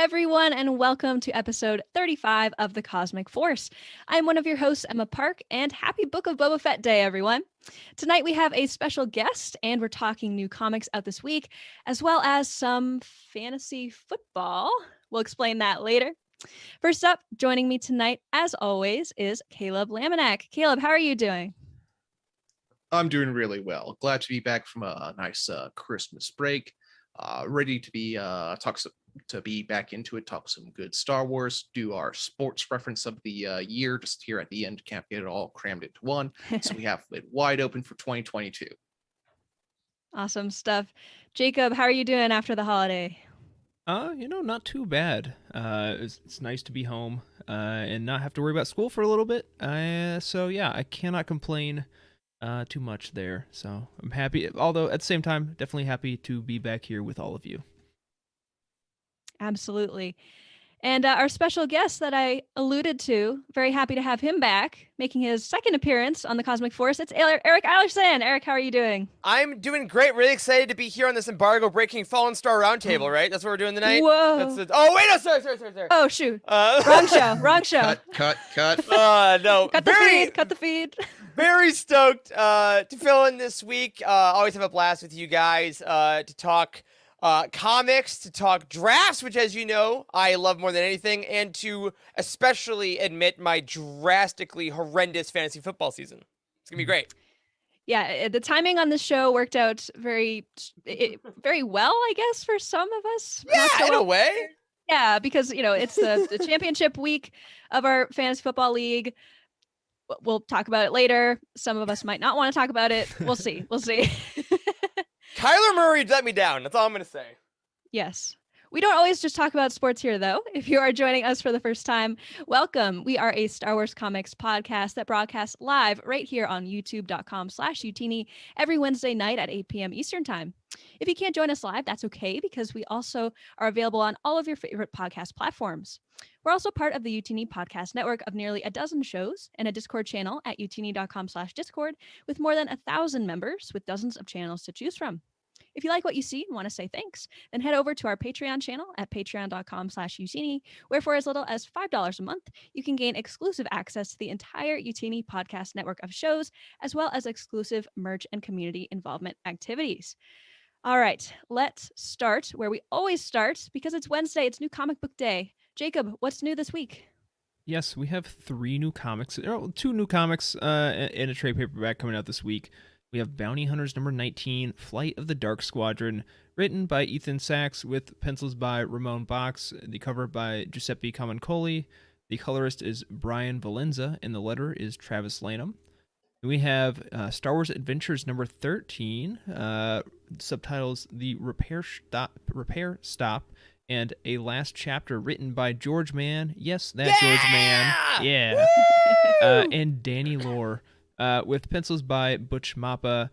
everyone, and welcome to episode 35 of The Cosmic Force. I'm one of your hosts, Emma Park, and happy Book of Boba Fett Day, everyone. Tonight we have a special guest, and we're talking new comics out this week, as well as some fantasy football. We'll explain that later. First up, joining me tonight, as always, is Caleb Laminack. Caleb, how are you doing? I'm doing really well. Glad to be back from a nice Christmas break. Ready to be back into it, talk some good Star Wars, do our sports reference of the year just here at the end. Can't get it all crammed into one, so we have it wide open for 2022. Awesome stuff. Jacob, how are you doing after the holiday? Not too bad. It's nice to be home and not have to worry about school for a little bit. So yeah, I cannot complain too much there. So I'm happy. Although at the same time, definitely happy to be back here with all of you. Absolutely. And our special guest that I alluded to, very happy to have him back, making his second appearance on the Cosmic Force. It's Eric Eilersen. Eric, how are you doing? I'm doing great. Really excited to be here on this embargo-breaking Fallen Star Roundtable, right? That's what we're doing tonight? Whoa. Oh, wait, no, sorry. Oh, shoot. Wrong show. Cut. No. Cut the feed. Very stoked to fill in this week. Always have a blast with you guys to talk comics, to talk drafts, which, as you know, I love more than anything, and to especially admit my drastically horrendous fantasy football season. It's going to be great. Yeah, the timing on this show worked out very well, I guess, for some of us. Yeah, in a way. Yeah, because, it's the championship week of our fantasy football league. We'll talk about it later. Some of us might not want to talk about it. We'll see. Kyler Murray let me down. That's all I'm going to say. Yes. We don't always just talk about sports here, though. If you are joining us for the first time, welcome. We are a Star Wars comics podcast that broadcasts live right here on youtube.com/Utini every Wednesday night at 8 p.m. Eastern Time. If you can't join us live, that's okay, because we also are available on all of your favorite podcast platforms. We're also part of the Utini podcast network of nearly a dozen shows and a Discord channel at utini.com/Discord with more than 1,000 members with dozens of channels to choose from. If you like what you see and want to say thanks, then head over to our Patreon channel at patreon.com/Utini, where for as little as $5 a month, you can gain exclusive access to the entire Utini podcast network of shows, as well as exclusive merch and community involvement activities. All right, let's start where we always start, because it's Wednesday, it's New Comic Book Day. Jacob, what's new this week? Yes, we have two new comics and a trade paperback coming out this week. We have Bounty Hunters number 19, Flight of the Dark Squadron, written by Ethan Sachs with pencils by Ramon Box, the cover by Giuseppe Camuncoli, the colorist is Brian Valenza, and the letterer is Travis Lanham. We have Star Wars Adventures number 13, subtitles The Repair Stop, and a last chapter written by George Mann. Yes, that George Mann. Yeah. And Danny Lore, with pencils by Butch Mappa,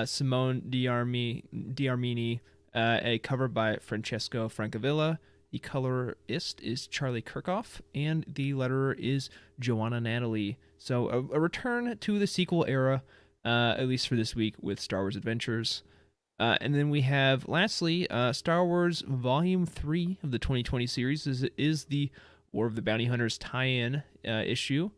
Simone D'Armini, a cover by Francesco Francavilla. The colorist is Charlie Kirchhoff, and the letterer is Joanna Natalie. So a return to the sequel era, at least for this week, with Star Wars Adventures. And then we have, lastly, Star Wars Volume 3 of the 2020 series is the War of the Bounty Hunters tie-in issue.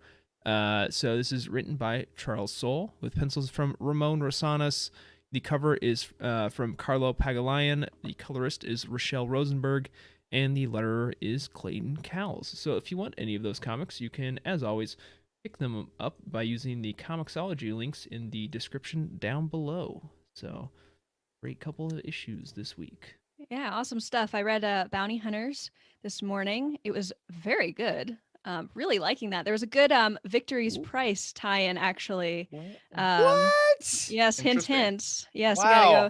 So this is written by Charles Soule with pencils from Ramon Rosanas. The cover is from Carlo Pagulayan. The colorist is Rochelle Rosenberg. And the letterer is Clayton Cowles. So if you want any of those comics, you can, as always, pick them up by using the Comixology links in the description down below. So, great couple of issues this week. Yeah, awesome stuff. I read Bounty Hunters this morning. It was very good. Really liking that. There was a good Victory's Price tie-in, actually. What? Yes, hint. Yes, wow.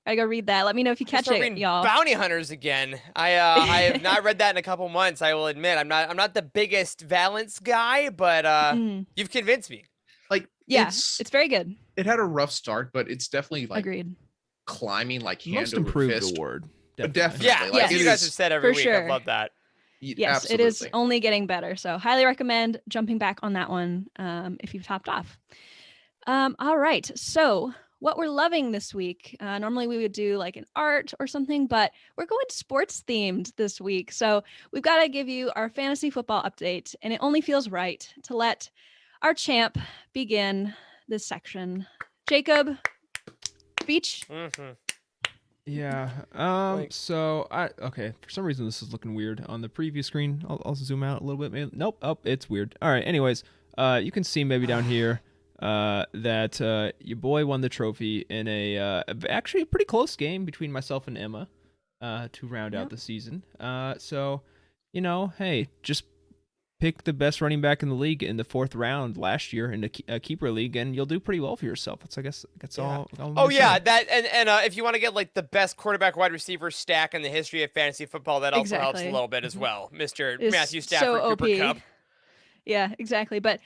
You gotta go read that. Let me know if you catch it, y'all. Bounty Hunters again. I have not read that in a couple months. I will admit, I'm not the biggest Valance guy, but you've convinced me. It's very good. It had a rough start, but it's definitely agreed. Climbing like hand Most over improved fist. award. Definitely. Yeah, yes. You guys have said every week. Sure. I love that. Yes, absolutely. It is only getting better. So highly recommend jumping back on that one if you've topped off. All right. So what we're loving this week. Normally we would do like an art or something, but we're going sports themed this week. So we've got to give you our fantasy football update, and it only feels right to let our champ begin this section. Jacob, speech. Yeah. Okay. For some reason, this is looking weird on the preview screen. I'll zoom out a little bit. Maybe. Nope. Oh, it's weird. All right. Anyways, you can see maybe down here that your boy won the trophy in actually a pretty close game between myself and Emma to round out the season. So, hey, just pick the best running back in the league in the 4th round last year in a keeper league, and you'll do pretty well for yourself. That's, I guess, all. Oh yeah, that and if you want to get like the best quarterback wide receiver stack in the history of fantasy football, that also helps a little bit as well, Mr. Matthew Stafford, so Cooper Kupp. Yeah, exactly. But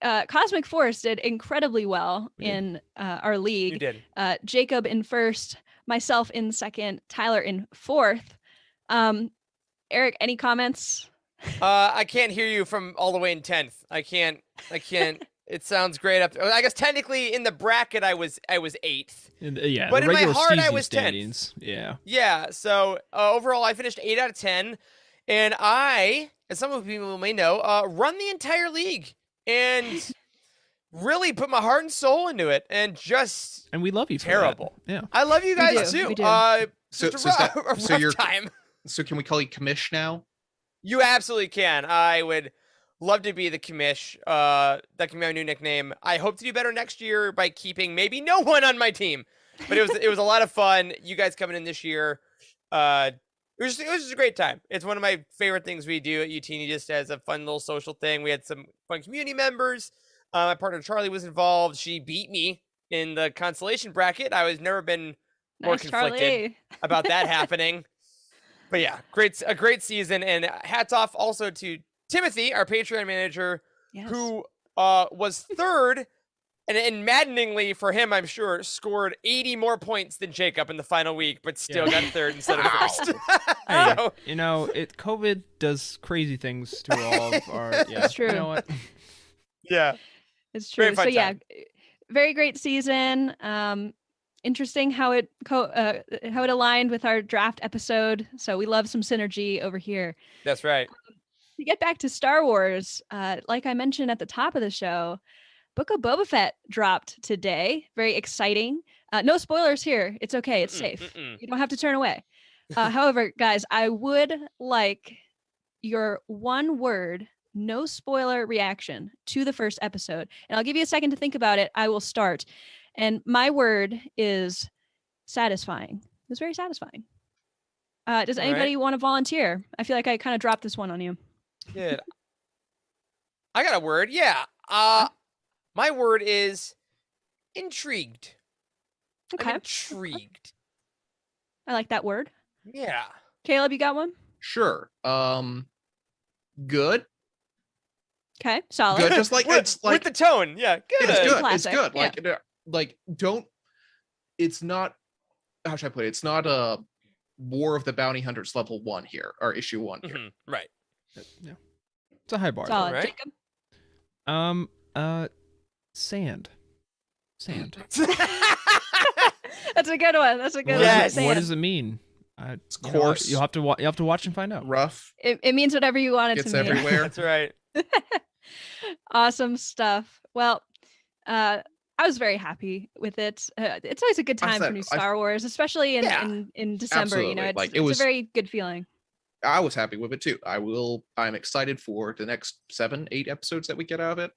Cosmic Force did incredibly well in our league. You did. Jacob in 1st, myself in 2nd, Tyler in 4th. Eric, any comments? I can't hear you from all the way in 10th. I can't. It sounds great up there. I guess technically in the bracket I was 8th. But in my heart I was 10th. Standings. Yeah. Yeah. So overall I finished 8 out of 10, and I, as some of people may know, run the entire league and really put my heart and soul into it, and we love you. Terrible. Yeah. I love you guys too. We do. Rough time. So can we call you Commish now? You absolutely can. I would love to be the commish. That can be my new nickname. I hope to do better next year by keeping maybe no one on my team. But it was a lot of fun. You guys coming in this year, it was just a great time. It's one of my favorite things we do at UTini, just as a fun little social thing. We had some fun community members. My partner Charlie was involved. She beat me in the consolation bracket. I was never been more conflicted Charlie. about that happening. But yeah, a great season, and hats off also to Timothy, our Patreon manager, who was 3rd, and maddeningly for him, I'm sure, scored 80 more points than Jacob in the final week, but still got 3rd instead of 1st. Hey, So, COVID does crazy things to all of our. Yeah, It's true. You know what? yeah, It's true. Very fun So yeah, time. very great season. Interesting how it aligned with our draft episode. So we love some synergy over here. that's right. To get back to Star Wars, like I mentioned at the top of the show, Book of Boba Fett dropped today. Very exciting. No spoilers here. It's okay. It's safe. You don't have to turn away. However, guys, I would like your one word, no spoiler reaction to the first episode. And I'll give you a second to think about it. I will start. And my word is satisfying. It was very satisfying. Does anybody want to volunteer? I feel like I kind of dropped this one on you. Good. I got a word. Yeah. My word is intrigued. Okay. I'm intrigued. I like that word. Yeah. Caleb, you got one? Sure. Good. Okay. Solid. Good. Just like it's like with the tone. Yeah. Good. it's good. Classic, It's good. yeah. Like don't. It's not. How should I put it? It's not a War of the Bounty Hunters level 1 here, or issue 1 here. Right. Yeah. It's a high bar. Solid. right? Jacob? Sand. That's a good one. That's a good Yes. one. What Sand. does it mean? It's coarse. You'll have to watch and find out. Rough. It means whatever you want it Gets to mean. everywhere. That's right. Awesome stuff. Well, I was very happy with it. It's always a good time for new Star Wars, especially in December. Absolutely. You know, Like, it's a very good feeling. I was happy with it too. I'm excited for the next 7-8 episodes that we get out of it.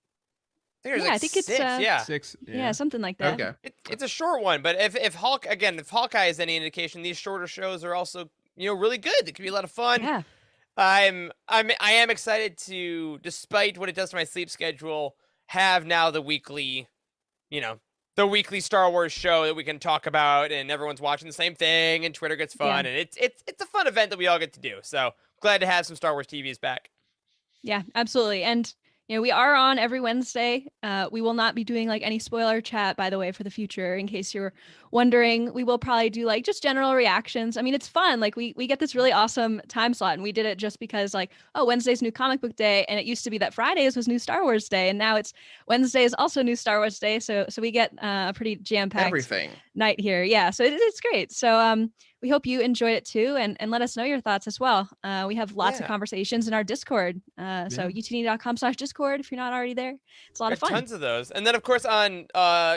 I think it's 6. Yeah. 6. Yeah, something like that. Okay. It's a short one, but if Hawkeye is any indication, these shorter shows are also really good. It can be a lot of fun. Yeah. I am excited to, despite what it does to my sleep schedule, have now the weekly Star Wars show that we can talk about, and everyone's watching the same thing, and Twitter gets fun, and it's a fun event that we all get to do. So glad to have some Star Wars TVs back. Yeah, absolutely. And We are on every Wednesday. We will not be doing like any spoiler chat, by the way, for the future, in case you're wondering. We will probably do like just general reactions. I mean, it's fun. Like we get this really awesome time slot, and we did it just because like, oh, Wednesday's new comic book day, and it used to be that Fridays was new Star Wars day, and now it's Wednesday is also new Star Wars day. So we get a pretty jam-packed Everything. night here. Yeah, so it's great. So we hope you enjoyed it too, and let us know your thoughts as well. We have lots of Yeah. conversations in our Discord. So utini.com/Discord if you're not already there. It's a lot of fun. Tons of those. And then, of course, on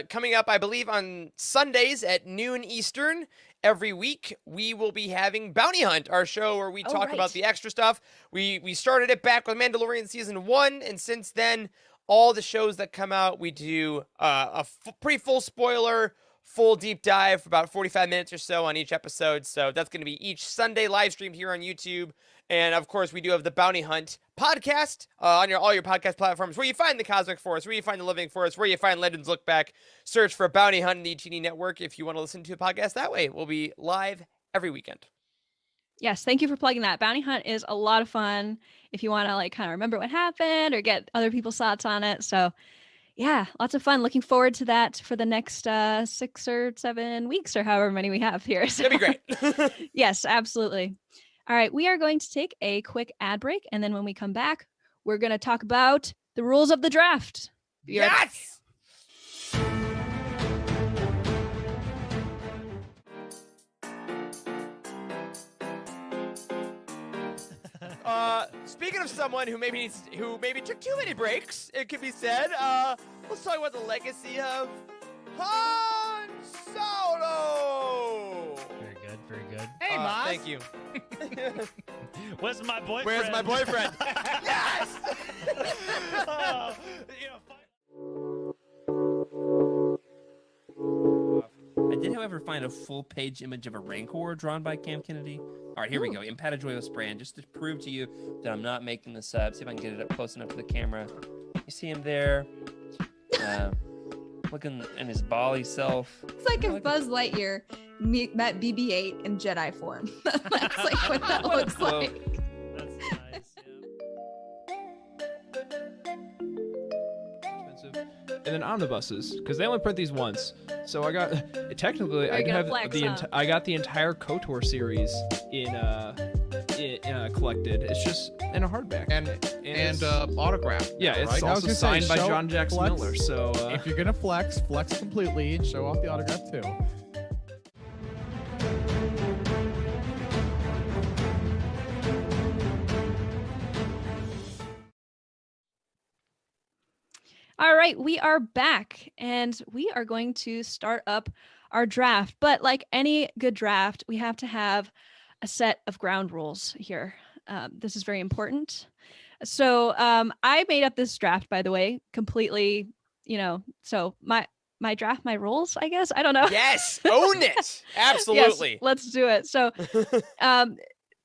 coming up, I believe on Sundays at noon Eastern every week, we will be having Bounty Hunt, our show where we talk about the extra stuff. We started it back with Mandalorian Season 1, and since then, all the shows that come out, we do a pretty full spoiler, full deep dive for about 45 minutes or so on each episode. So that's going to be each Sunday live stream here on YouTube. And of course, we do have the Bounty Hunt podcast on all your podcast platforms, where you find the Cosmic Force, where you find the Living Force, where you find Legends Look Back. Search for Bounty Hunt in the ETD Network if you want to listen to a podcast that way. We'll be live every weekend. Yes, thank you for plugging that. Bounty Hunt is a lot of fun if you want to like kind of remember what happened or get other people's thoughts on it. So yeah, lots of fun. Looking forward to that for the next 6 or 7 weeks or however many we have here. So, That'd be great. Yes, absolutely. All right, we are going to take a quick ad break, and then when we come back, we're going to talk about the rules of the draft. Be right back. Yes! Speaking of someone who maybe took too many breaks, it could be said, let's talk about the legacy of Han Solo. Very good. Hey, Maz. Thank you. Where's my boyfriend? Where's my boyfriend? Yes. Oh, I did, however, find a full-page image of a Rancor drawn by Cam Kennedy. All right, here we go. Impadajoyos brand, just to prove to you that I'm not making this up. See if I can get it up close enough to the camera. You see him there, looking in his Bali self. It's like if Buzz Lightyear met BB-8 in Jedi form. That's like what that looks Whoa. like. That's nice. Yeah. Expensive. And then omnibuses, because they only print these once. So I got technically I gonna have flex, the huh? I got the entire KOTOR series in collected. It's just in a hardback. And it's- autograph. yeah, it's right? I was also gonna say, signed by show- John Jackson flex. Miller. So If you're gonna flex completely and show off the autograph too. All right, we are back, and we are going to start up our draft. But like any good draft, we have to have a set of ground rules here. This is very important. So I made up this draft, by the way, completely, so my draft, my rules, I guess. I don't know. Yes, own it. Absolutely. Yes, let's do it. So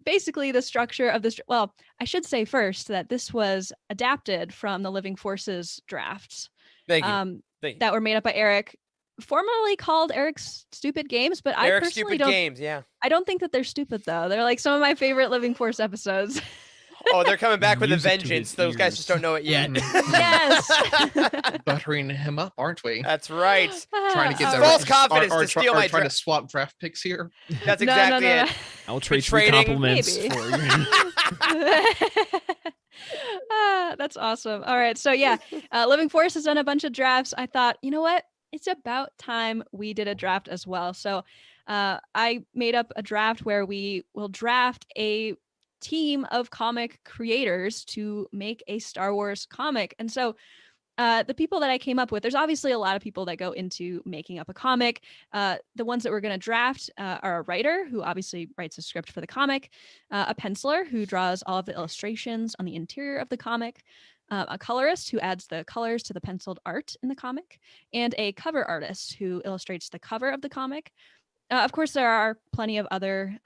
basically the structure of this, well, I should say first that this was adapted from the Living Forces drafts Thank you. Thank you. that were made up by Eric, formerly called Eric's Stupid Games, but I Eric's personally Stupid don't Games, yeah. I don't think that they're stupid though. They're like some of my favorite Living Force episodes. Oh, they're coming back with a Music to vengeance. his Those guys ears. just don't know it yet. Yes. Buttering him up, aren't we? That's right. Trying to get All that False confidence to try- steal my trying dra- to swap draft picks here. That's No, exactly no. it. I'll trade 3 trading? compliments Maybe. for you. That's awesome. All right. So yeah, Living Force has done a bunch of drafts. I thought, you know what? It's about time we did a draft as well. So I made up a draft where we will draft a team of comic creators to make a Star Wars comic. And so the people that I came up with, there's obviously a lot of people that go into making up a comic. The ones that we're going to draft are a writer who obviously writes a script for the comic, a penciler who draws all of the illustrations on the interior of the comic, a colorist who adds the colors to the penciled art in the comic, and a cover artist who illustrates the cover of the comic. Of course, there are plenty of other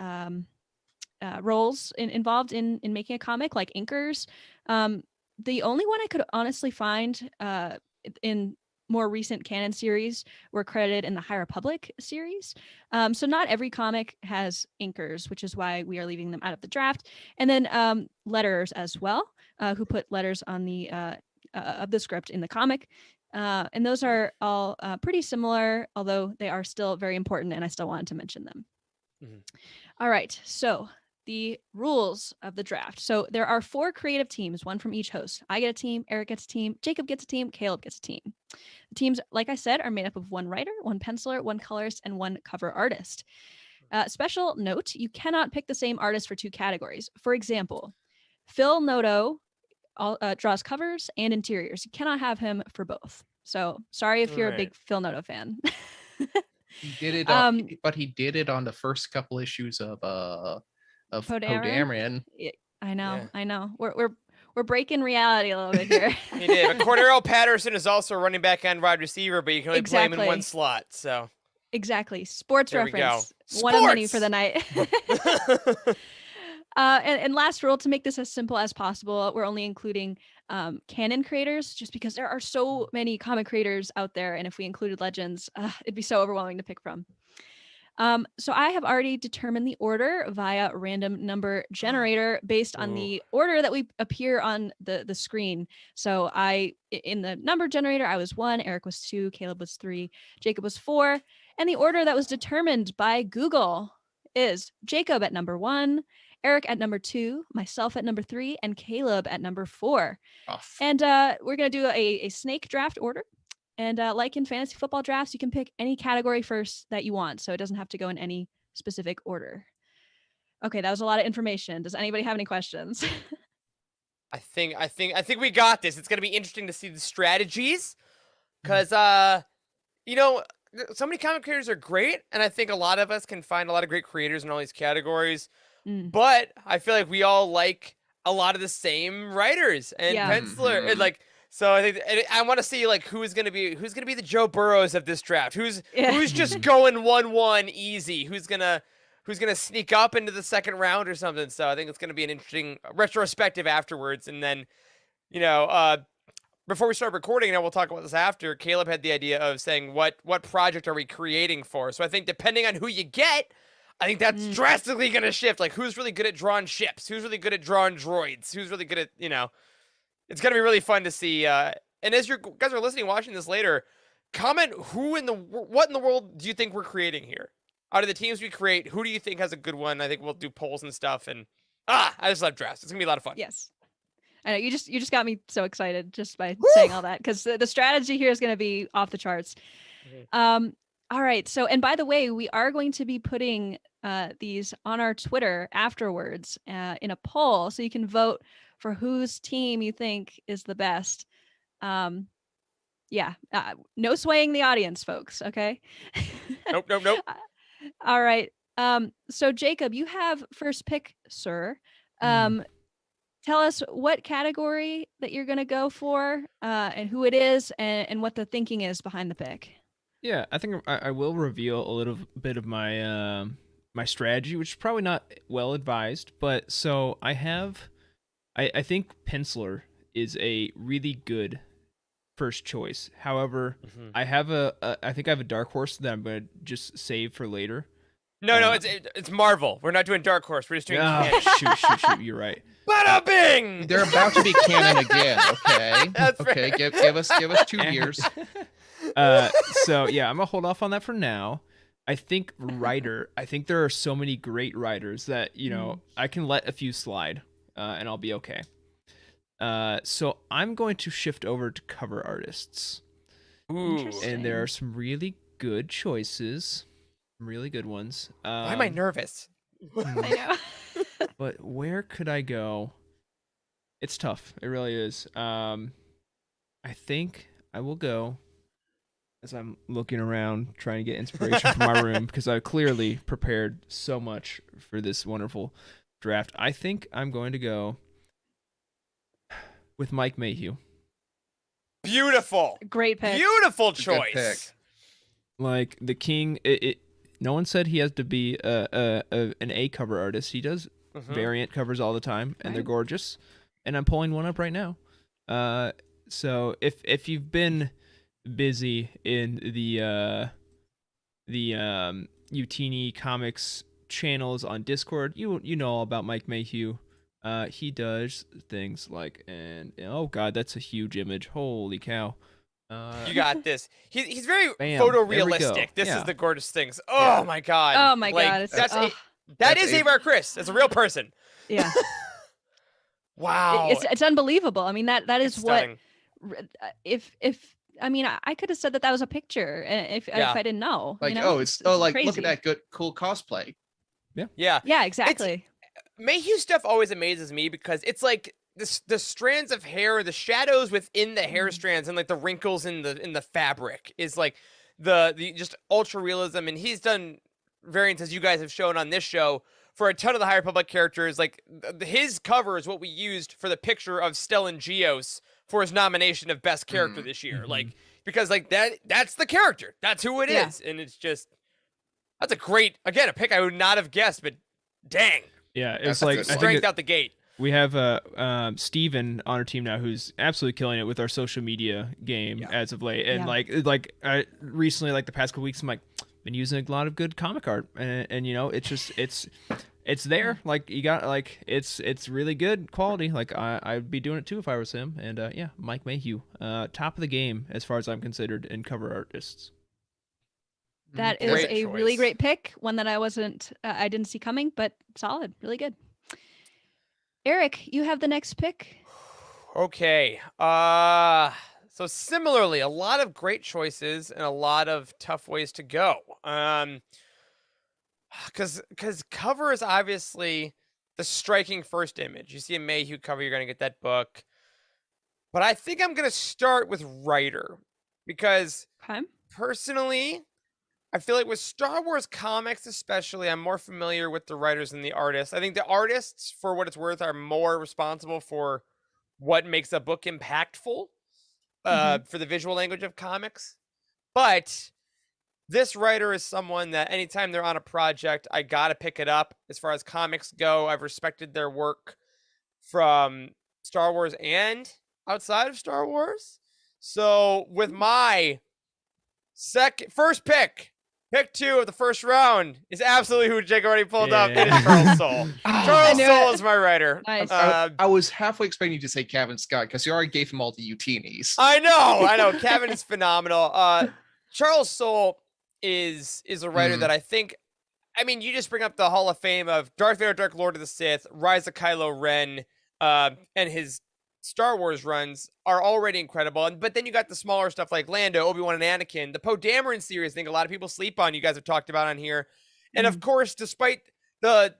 roles involved in making a comic, like inkers. The only one I could honestly find in more recent canon series were credited in the High Republic series. So not every comic has inkers, which is why we are leaving them out of the draft. And then letterers as well, who put letters on the of the script in the comic. And those are all pretty similar, although they are still very important, and I still wanted to mention them. Mhm. All right, so the rules of the draft. So there are 4 creative teams, one from each host. I get a team, Eric gets a team, Jacob gets a team, Caleb gets a team. The teams, like I said, are made up of 1 writer, 1 penciler, 1 colorist, and 1 cover artist. Special note, you cannot pick the same artist for 2 categories. For example, Phil Noto draws covers and interiors. You cannot have him for both. So sorry if you're a big Phil Noto fan. He did it, but he did it on the first couple issues of Poe Dameron. I know, Yeah. I know. We're breaking reality a little bit here. He did. But Cordero Patterson is also a running back and wide receiver, but you can only play him in Exactly. 1 slot. So Exactly. Sports There we go. reference. One of many for Sports! the night. And last rule, to make this as simple as possible, we're only including canon creators, just because there are so many comic creators out there, and if we included legends, it'd be so overwhelming to pick from. So I have already determined the order via random number generator based on the order that we appear on the screen. So in the number generator, I was 1, Eric was 2, Caleb was 3, Jacob was 4, and the order that was determined by Google is Jacob at number 1, Eric at number 2, myself at number 3, and Caleb at number 4. And we're going to do a snake draft order. And like in fantasy football drafts, you can pick any category first that you want. So it doesn't have to go in any specific order. Okay, that was a lot of information. Does anybody have any questions? I think we got this. It's gonna be interesting to see the strategies, because you know, so many comic creators are great, and I think a lot of us can find a lot of great creators in all these categories. But I feel like we all like a lot of the same writers and penciler, and like. So I think I want to see like who's gonna be the Joe Burrows of this draft. Who's just going 1-1 easy. Who's gonna sneak up into the second round or something. So I think it's gonna be an interesting retrospective afterwards. And then, you know, before we start recording, and we'll talk about this after, Caleb had the idea of saying what project are we creating for. So I think depending on who you get, I think that's drastically gonna shift. Like who's really good at drawing ships, who's really good at drawing droids, who's really good at, you know. It's going to be really fun to see. And as you guys are listening, watching this later, comment what in the world do you think we're creating here? Out of the teams we create, who do you think has a good one? I think we'll do polls and stuff. And I just love drafts. It's going to be a lot of fun. Yes. I know you just got me so excited just by saying all that, because the strategy here is going to be off the charts. All right. So, and by the way, we are going to be putting these on our Twitter afterwards in a poll, so you can vote for whose team you think is the best. No swaying the audience, folks. Okay. Nope. All right. So Jacob, you have first pick, sir. Tell us what category that you're going to go for, and who it is, and what the thinking is behind the pick. Yeah, I think I will reveal a little bit of my my strategy, which is probably not well advised, but so I think penciler is a really good first choice. However, I think I have a dark horse that I'm gonna just save for later. No, it's Marvel. We're not doing Dark Horse. We're just doing canon. Shoot, you're right. Bada bing! They're about to be canon again. Okay. That's okay. fair. Give us 2 years. So yeah, I'm gonna hold off on that for now. I think writer. I think there are so many great writers that I can let a few slide, and I'll be okay. So I'm going to shift over to cover artists. Ooh. And there are some really good choices, some really good ones. Why am I nervous? I know. But where could I go? It's tough. It really is. I think I will go, as I'm looking around trying to get inspiration from my room, because I clearly prepared so much for this wonderful draft. I think I'm going to go with Mike Mayhew. Beautiful. Great pick. Beautiful Good choice. pick. Like the king, no one said he has to be an A cover artist. He does variant covers all the time, and they're gorgeous. And I'm pulling one up right now. So if you've been busy in the Utini Comics channels on Discord, you know all about Mike Mayhew. He does things like, and oh god, that's a huge image. Holy cow! You got this. He's very Bam, there we go. photorealistic. This Yeah. is the gorgeous things. Oh my god. Oh my Like, god, it's that that's is a- Avar Chris. That's a real person. yeah. Wow. It's unbelievable. I mean that is It's what stunning. if I mean I could have said that was a picture if Yeah. I didn't know. Like, you know? it's like look crazy. at that good cool cosplay. Yeah. Yeah, exactly. Mayhew stuff always amazes me because it's like the strands of hair, the shadows within the hair strands, and like the wrinkles in the fabric is like the just ultra realism. And he's done variants, as you guys have shown on this show, for a ton of the High Republic characters. Like his cover is what we used for the picture of Stellan Gios for his nomination of best character this year. Like, because like that's the character, that's who it is, and it's just that's a great, again, a pick I would not have guessed, but dang. Yeah, it's That's like good I stuff. think Strength out the gate. we have Steven on our team now who's absolutely killing it with our social media game as of late. And Yeah. recently, like the past couple weeks, I'm like been using a lot of good comic art, and you know, it's just it's there. Like you got like it's really good quality. Like I'd be doing it too if I was him. And yeah, Mike Mayhew, top of the game as far as I'm considered in cover artists. That is Great a choice. really great pick. One that I didn't see coming, but solid, really good. Eric, you have the next pick. Okay. So similarly, a lot of great choices and a lot of tough ways to go. Because cover is obviously the striking first image. You see a Mayhew cover, you're gonna get that book. But I think I'm gonna start with writer because Okay. personally, I feel like with Star Wars comics, especially, I'm more familiar with the writers than the artists. I think the artists, for what it's worth, are more responsible for what makes a book impactful for the visual language of comics. But this writer is someone that anytime they're on a project, I gotta pick it up. As far as comics go, I've respected their work from Star Wars and outside of Star Wars. So with my first pick 2 of the first round is absolutely who Jake already pulled up. It is Yeah. Charles Soule. Charles knew Soule it. is my writer. Nice. I was halfway expecting you to say Kevin Scott because you already gave him all the Utinis. I know. Kevin is phenomenal. Charles Soule is a writer that I think, I mean, you just bring up the Hall of Fame of Darth Vader, Dark Lord of the Sith, Rise of Kylo Ren, and his Star Wars runs are already incredible. But then you got the smaller stuff like Lando, Obi-Wan, and Anakin. The Poe Dameron series, I think a lot of people sleep on. You guys have talked about on here. And of course, despite the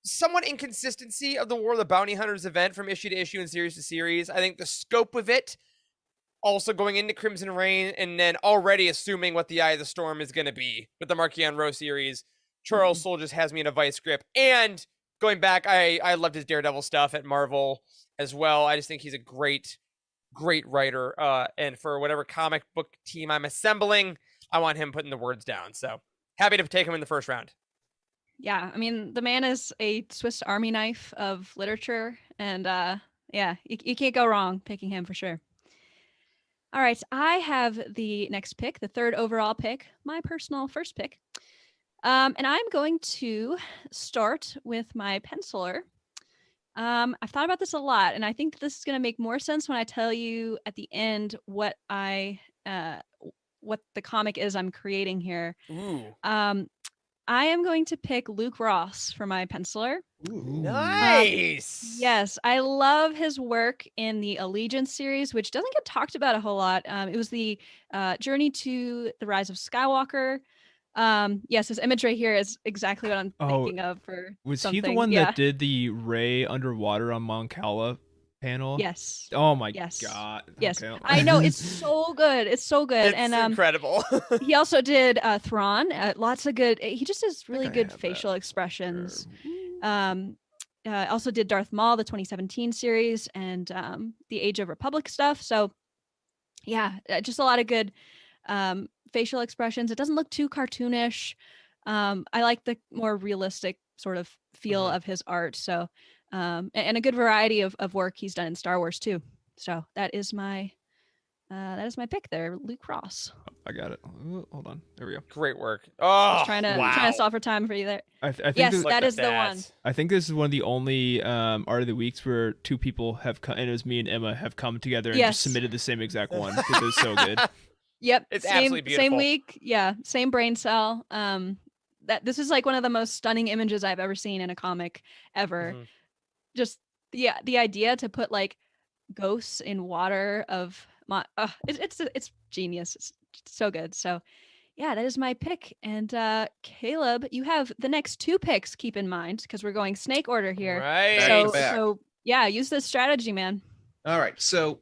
somewhat inconsistency of the War of the Bounty Hunters event from issue to issue and series to series, I think the scope of it, also going into Crimson Reign, and then already assuming what the Eye of the Storm is going to be with the Marquion Rowe series, Charles Soule just has me in a vice grip. And going back, I loved his Daredevil stuff at Marvel as well. I just think he's a great writer. And for whatever comic book team I'm assembling, I want him putting the words down. So happy to take him in the first round. Yeah, I mean, the man is a Swiss Army knife of literature, and yeah, you can't go wrong picking him for sure. All right, I have the next pick, the third overall pick, my personal first pick. And I'm going to start with my penciler. I've thought about this a lot, and I think this is going to make more sense when I tell you at the end what what the comic is I'm creating here. Ooh. I am going to pick Luke Ross for my penciler. Nice. Yes, I love his work in the Allegiance series, which doesn't get talked about a whole lot. It was the Journey to the Rise of Skywalker. Yes, his image right here is exactly what I'm thinking of for Was something. he the one yeah. that did the Rey underwater on Mon Cala panel? Yes. Oh my Yes. god. Yes. Okay. I know, it's so good. It's so good. It's and incredible. he also did Thrawn. Lots of good. He just has really I good have facial that. expressions. Also did Darth Maul, the 2017 series, and the Age of Republic stuff. So yeah, just a lot of good facial expressions. It doesn't look too cartoonish. I like the more realistic sort of feel of his art. So and a good variety of work he's done in Star Wars too. So that is my that is my pick there, Luke Ross. I got it. Hold on. There we go. Great work. I Oh, was trying to solve for time for you there. I think Yes, this, that is the one. I think this is one of the only art of the weeks where two people have come, and it was me and Emma have come together and Yes. just submitted the same exact one because it was so good. Yep. It's same, absolutely same beautiful. week. Yeah. Same brain cell. That this is like one of the most stunning images I've ever seen in a comic ever. Mhm. Just the idea to put like ghosts in water of it's genius. It's so good. So yeah, that is my pick. And Caleb, you have the next 2 picks, keep in mind, because we're going snake order here. Right. So Back. so yeah, use this strategy, man. All right. So,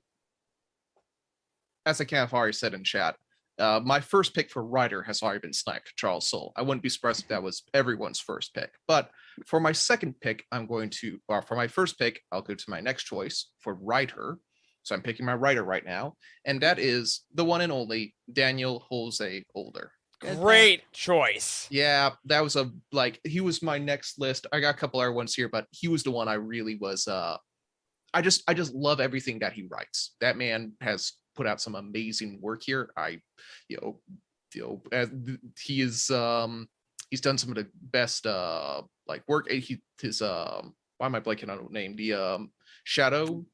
as I kind of already said in chat, my first pick for writer has already been sniped, Charles Soule. I wouldn't be surprised if that was everyone's first pick. But for my second pick, for my first pick, I'll go to my next choice for writer. So I'm picking my writer right now. And that is the one and only Daniel Jose Older. Good pick. Great choice. Yeah, that was he was my next list. I got a couple other ones here, but he was the one I really was I just love everything that he writes. That man has put out some amazing work here. He is he's done some of the best work. Why am I blanking on the name? The Shadow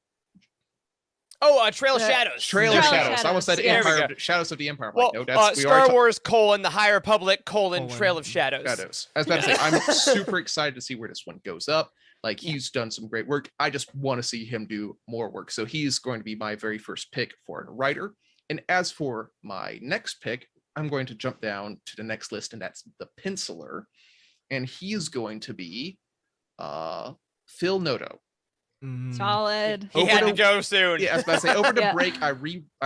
Oh, Trail of The Shadows. Trail Trail of of Shadows. I almost said Shadows, yes. Empire, Shadows of the Empire. Well, no, that's Star Wars, the High Republic, Trail of Shadows. Shadows. I was about to say, I'm super excited to see where this one goes up. Like, he's done some great work. I just want to see him do more work. So he's going to be my very first pick for a writer. And as for my next pick, I'm going to jump down to the next list, and that's the penciler. And he's going to be Phil Noto. Solid. He Over had the- to go soon. Yeah, I was about to say, over the Yeah. break, I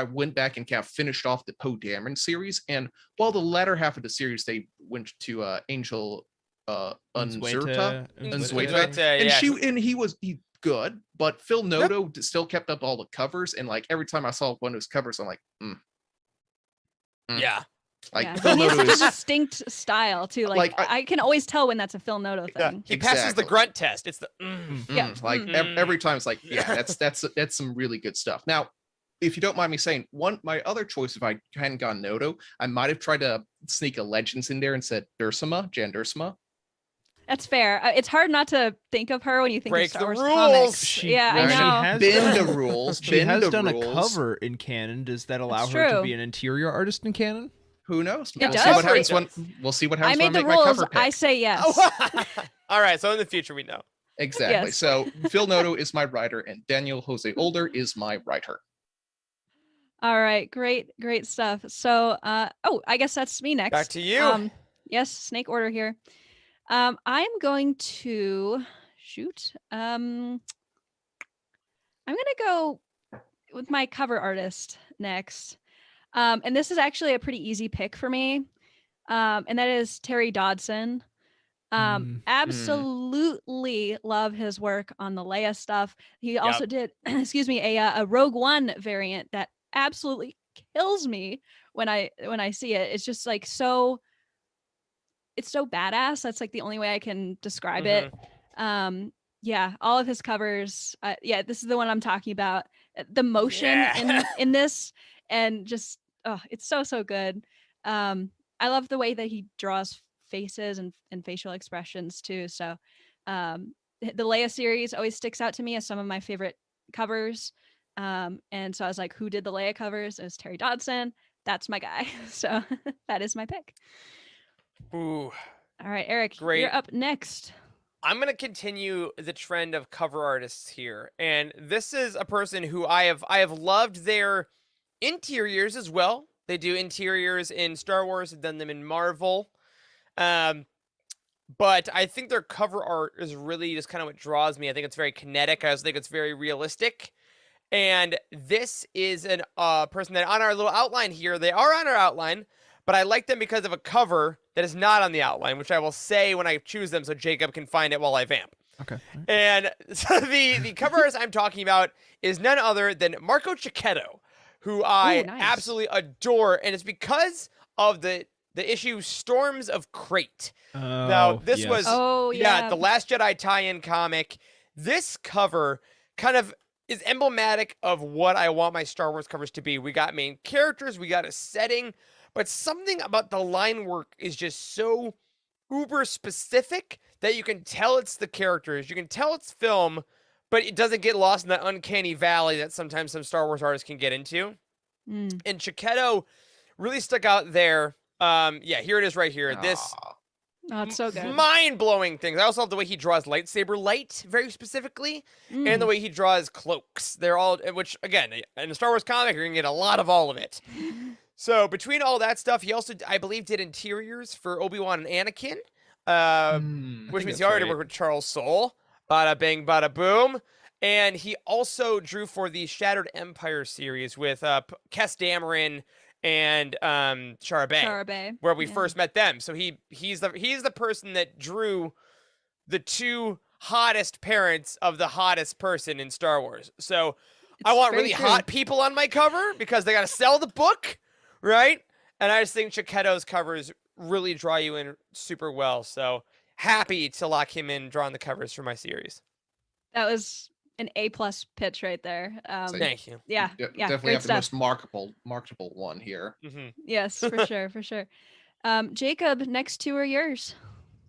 went back and kind of finished off the Poe Dameron series. And while the latter half of the series, they went to Angel Unzueta. Unzueta. And he was good, but Phil Noto still kept up all the covers. And like every time I saw one of his covers, I'm like, Yeah. Like Yeah. Phil He has Noto such is a distinct style too. Like, I can always tell when that's a Phil Noto Yeah. thing. He passes the Exactly. grunt test. It's the Yeah. every time it's like, yeah, that's some really good stuff. Now, if you don't mind me saying, my other choice, if I hadn't gone Noto, I might have tried to sneak a Legends in there and said Jan Dursuma. That's fair. It's hard not to think of her when you think Break of Star the Wars rules. comics. Yeah, I She know. has Bend done- the rules. She Bend has the done rules. a cover in canon. Does that allow That's her to true. be an interior artist in canon? Who knows? It We'll does. see what happens It when does. we'll see what I happens made when I the make my rules. cover pick. I say yes. All right. So in the future, we know. Exactly. Yes. So Phil Noto is my writer, and Daniel Jose Older is my writer. All right. Great stuff. So, I guess that's me next. Back to you. Yes, snake order here. I am going to shoot. I'm gonna go with my cover artist next. And this is actually a pretty easy pick for me. And that is Terry Dodson. Absolutely love his work on the Leia stuff. He also did, excuse me, a Rogue One variant that absolutely kills me when I see it. It's just like it's so badass. That's like the only way I can describe it. Yeah, all of his covers. This is the one I'm talking about. The motion in this, and just it's so good. I love the way that he draws faces and facial expressions too. So the Leia series always sticks out to me as some of my favorite covers. And so I was like, who did the Leia covers? It was Terry Dodson. That's my guy. So that is my pick. Ooh. All right, Eric, Great. you're up next. I'm going to continue the trend of cover artists here. And this is a person who I have loved their interiors as well. They do interiors in Star Wars, have done them in Marvel. But I think their cover art is really just kind of what draws me. I think it's very kinetic. I also think it's very realistic. And this is an person that on our little outline here, they are on our outline, but I like them because of a cover that is not on the outline, which I will say when I choose them so Jacob can find it while I vamp. Okay. And so the cover artist I'm talking about is none other than Marco Cicchetto, who I nice. absolutely adore. And it's because of the issue Storms of Crate. Now, this was Oh, the Last Jedi tie-in comic. This cover kind of is emblematic of what I want my Star Wars covers to be. We got main characters, we got a setting, but something about the line work is just so uber specific that you can tell it's the characters, you can tell it's film, but it doesn't get lost in that uncanny valley that sometimes some Star Wars artists can get into. Mm. And Chiquetto really stuck out there. Yeah, here it is right here. This Aw. Oh, it's so good. mind-blowing things. I also love the way he draws lightsaber light very specifically, and the way he draws cloaks. They're all, which again, in a Star Wars comic, you're gonna get a lot of all of it. So between all that stuff, he also, I believe, did interiors for Obi-Wan and Anakin, which means he already worked with Charles Soule. Bada bing, bada boom. And he also drew for the Shattered Empire series with Kes Dameron and Shara Bey, Charabe. where we first met them. So he's the person that drew the two hottest parents of the hottest person in Star Wars. So I want really hot people on my cover because they got to sell the book, right? And I just think Chiquetto's covers really draw you in super well. So happy to lock him in drawing the covers for my series. That was an A+ pitch right there. Thank you. Yeah, Yeah, yeah, definitely great have the stuff. most marketable one here. Yes, for sure, for sure. Jacob, next two are yours.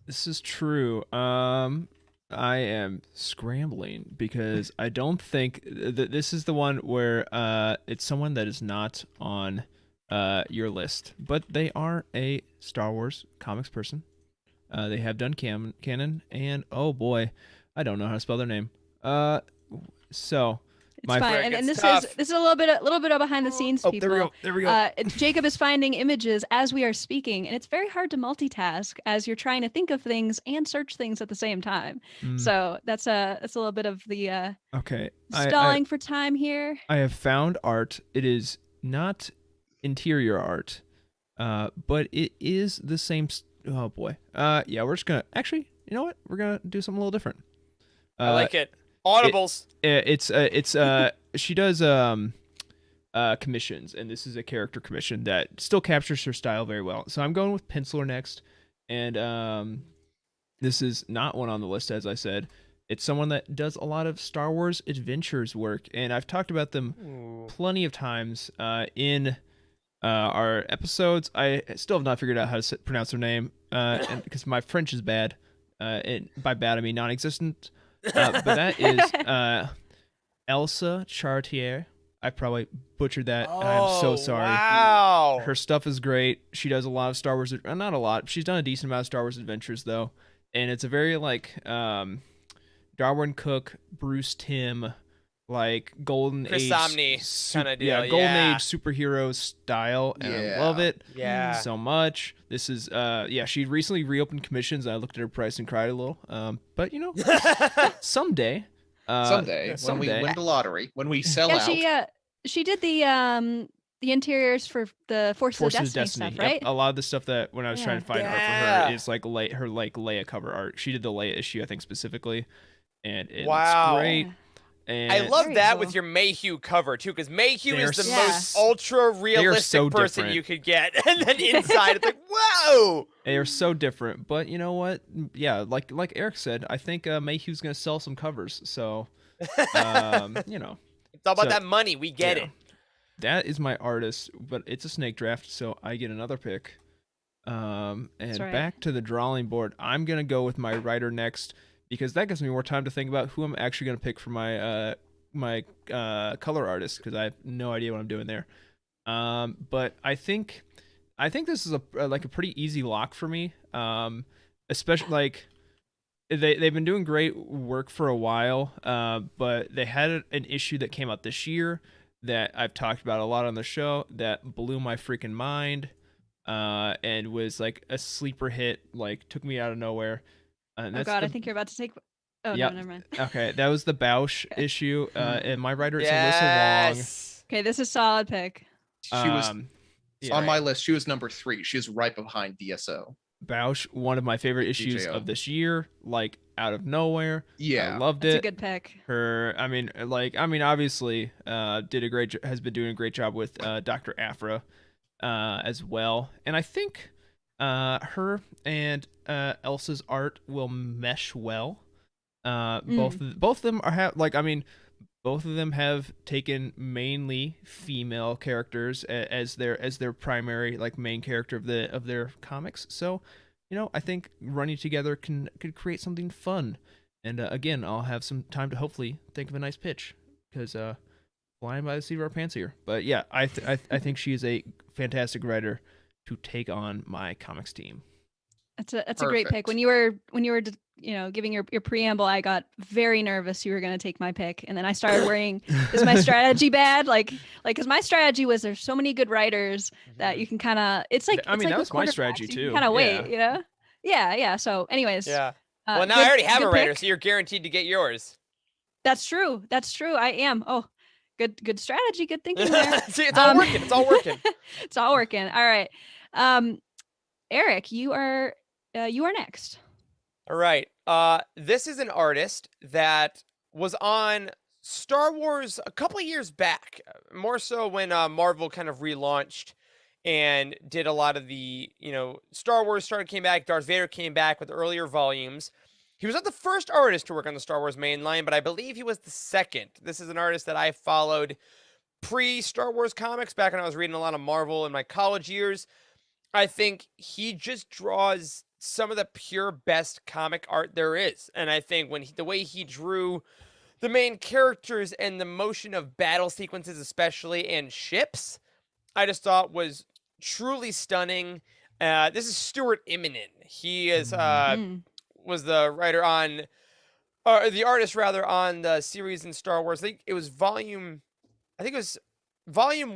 This is true. I am scrambling because I don't think that this is the one where it's someone that is not on your list, but they are a Star Wars comics person. They have done canon, and oh boy, I don't know how to spell their name. So It's fine, and this is a little bit of behind the scenes. Oh, people. there we go. Jacob is finding images as we are speaking, and it's very hard to multitask as you're trying to think of things and search things at the same time. So that's a little bit of the okay stalling for time here. I have found art. It is not interior art, but it is the same. Oh boy. Yeah, we're just gonna actually. You know what? We're gonna do something a little different. I like it. Audibles. It's she does commissions, and this is a character commission that still captures her style very well. So I'm going with Penciler next, and this is not one on the list, as I said. It's someone that does a lot of Star Wars Adventures work, and I've talked about them plenty of times in our episodes. I still have not figured out how to pronounce their name, and because my French is bad. And by bad I mean non-existent. But that is Elsa Chartier. I probably butchered that, and I'm so sorry. Wow. Her stuff is great. She does a lot of Star Wars, not a lot. She's done a decent amount of Star Wars Adventures though, and it's a very like Darwin Cook, Bruce Timm, like Golden Chris Age Samnee kind of deal. Yeah, Golden Age superhero style, and I love it so much. This is she recently reopened commissions. I looked at her price and cried a little. But you know, someday When we win the lottery, when we sell out. She did the interiors for the Forces of Destiny stuff, right? Yep. A lot of the stuff that when I was trying to find art for her is like her Leia cover art. She did the Leia issue, I think, specifically, and it looks great. And I love that with your Mayhew cover too, because Mayhew is the most ultra realistic person you could get, and then inside it's like, whoa! They are so different, but you know what? Yeah, like Eric said, I think Mayhew's gonna sell some covers, so you know, it's all about that money. We get it. That is my artist, but it's a snake draft, so I get another pick. And back to the drawing board, I'm gonna go with my writer next, because that gives me more time to think about who I'm actually going to pick for my my color artist, because I have no idea what I'm doing there. But I think this is a pretty easy lock for me. Especially like they've been doing great work for a while, but they had an issue that came out this year that I've talked about a lot on the show that blew my freaking mind, and was like a sleeper hit, like took me out of nowhere. Oh God, I think you're about to take. Oh no, never mind. Okay, that was the Bausch issue, and my writer is Alyssa Wong. Okay, this is a solid pick. She was on my list. She was number 3. She was right behind DSO. Bausch, one of my favorite issues of this year, like out of nowhere. Yeah, I loved it. It's a good pick. Obviously, has been doing a great job with Dr. Aphra, as well, and I think her and Elsa's art will mesh well. Both of them are both of them have taken mainly female characters as their primary like main character of their comics. So, I think running together could create something fun. And again, I'll have some time to hopefully think of a nice pitch because flying by the seat of our pants here. But yeah, I think she is a fantastic writer to take on my comics team. That's a great pick. When you were giving your preamble, I got very nervous you were going to take my pick, and then I started worrying, is my strategy bad? Like because my strategy was there's so many good writers that you can kind of it's like I mean it's like that was my strategy too. Kind of wait, yeah. So, anyways, Yeah. Well, now I already have a writer, so you're guaranteed to get yours. That's true. I am. Oh, good strategy. Good thinking there. See, it's all working. It's all working. It's all working. All right. Eric, you are next. All right. This is an artist that was on Star Wars a couple of years back, more so when Marvel kind of relaunched and did a lot of the, Star Wars came back, Darth Vader came back with earlier volumes. He was not the first artist to work on the Star Wars main line, but I believe he was the second. This is an artist that I followed pre-Star Wars comics back when I was reading a lot of Marvel in my college years. I think he just draws some of the pure best comic art there is. And I think the way he drew the main characters and the motion of battle sequences especially and ships, I just thought was truly stunning. This is Stuart Immonen. He is was the writer on the artist rather on the series in Star Wars. I think it was volume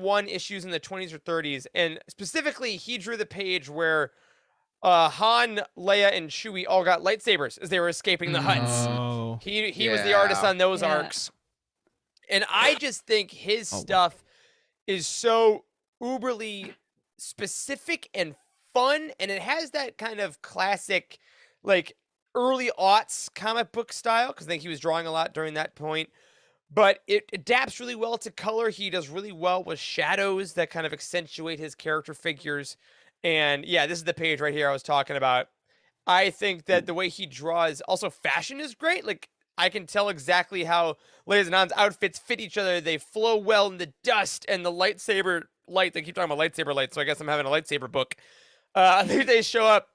1 issues in the 20s or 30s, and specifically he drew the page where Han, Leia, and Chewie all got lightsabers as they were escaping the huts. Oh. He was the artist on those arcs. And I just think his stuff is so uberly specific and fun, and it has that kind of classic, like, early aughts comic book style, because I think he was drawing a lot during that point. But it adapts really well to color. He does really well with shadows that kind of accentuate his character figures. And yeah, this is the page right here I was talking about. I think that the way he draws, also fashion is great. Like, I can tell exactly how Leia's and Han's outfits fit each other. They flow well in the dust and the lightsaber light. They keep talking about lightsaber light, so I guess I'm having a lightsaber book. I think they show up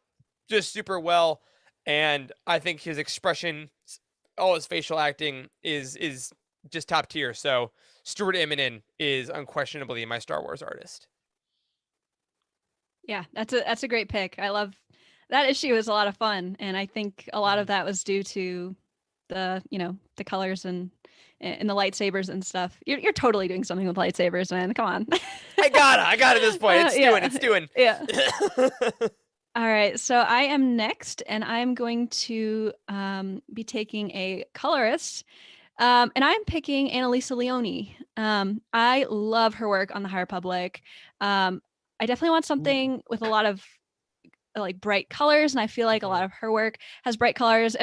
just super well. And I think his expression, all his facial acting is just top tier. So Stuart Immonen is unquestionably my Star Wars artist. Yeah, that's a great pick. I love that issue. Is a lot of fun, and I think a lot of that was due to the the colors and the lightsabers and stuff. You're totally doing something with lightsabers, man. Come on. I got it at this point. It's doing. Yeah. All right, so I am next, and I'm going to be taking a colorist, and I'm picking Annalisa Leone. I love her work on the High Republic. I definitely want something with a lot of like bright colors, and I feel like a lot of her work has bright colors.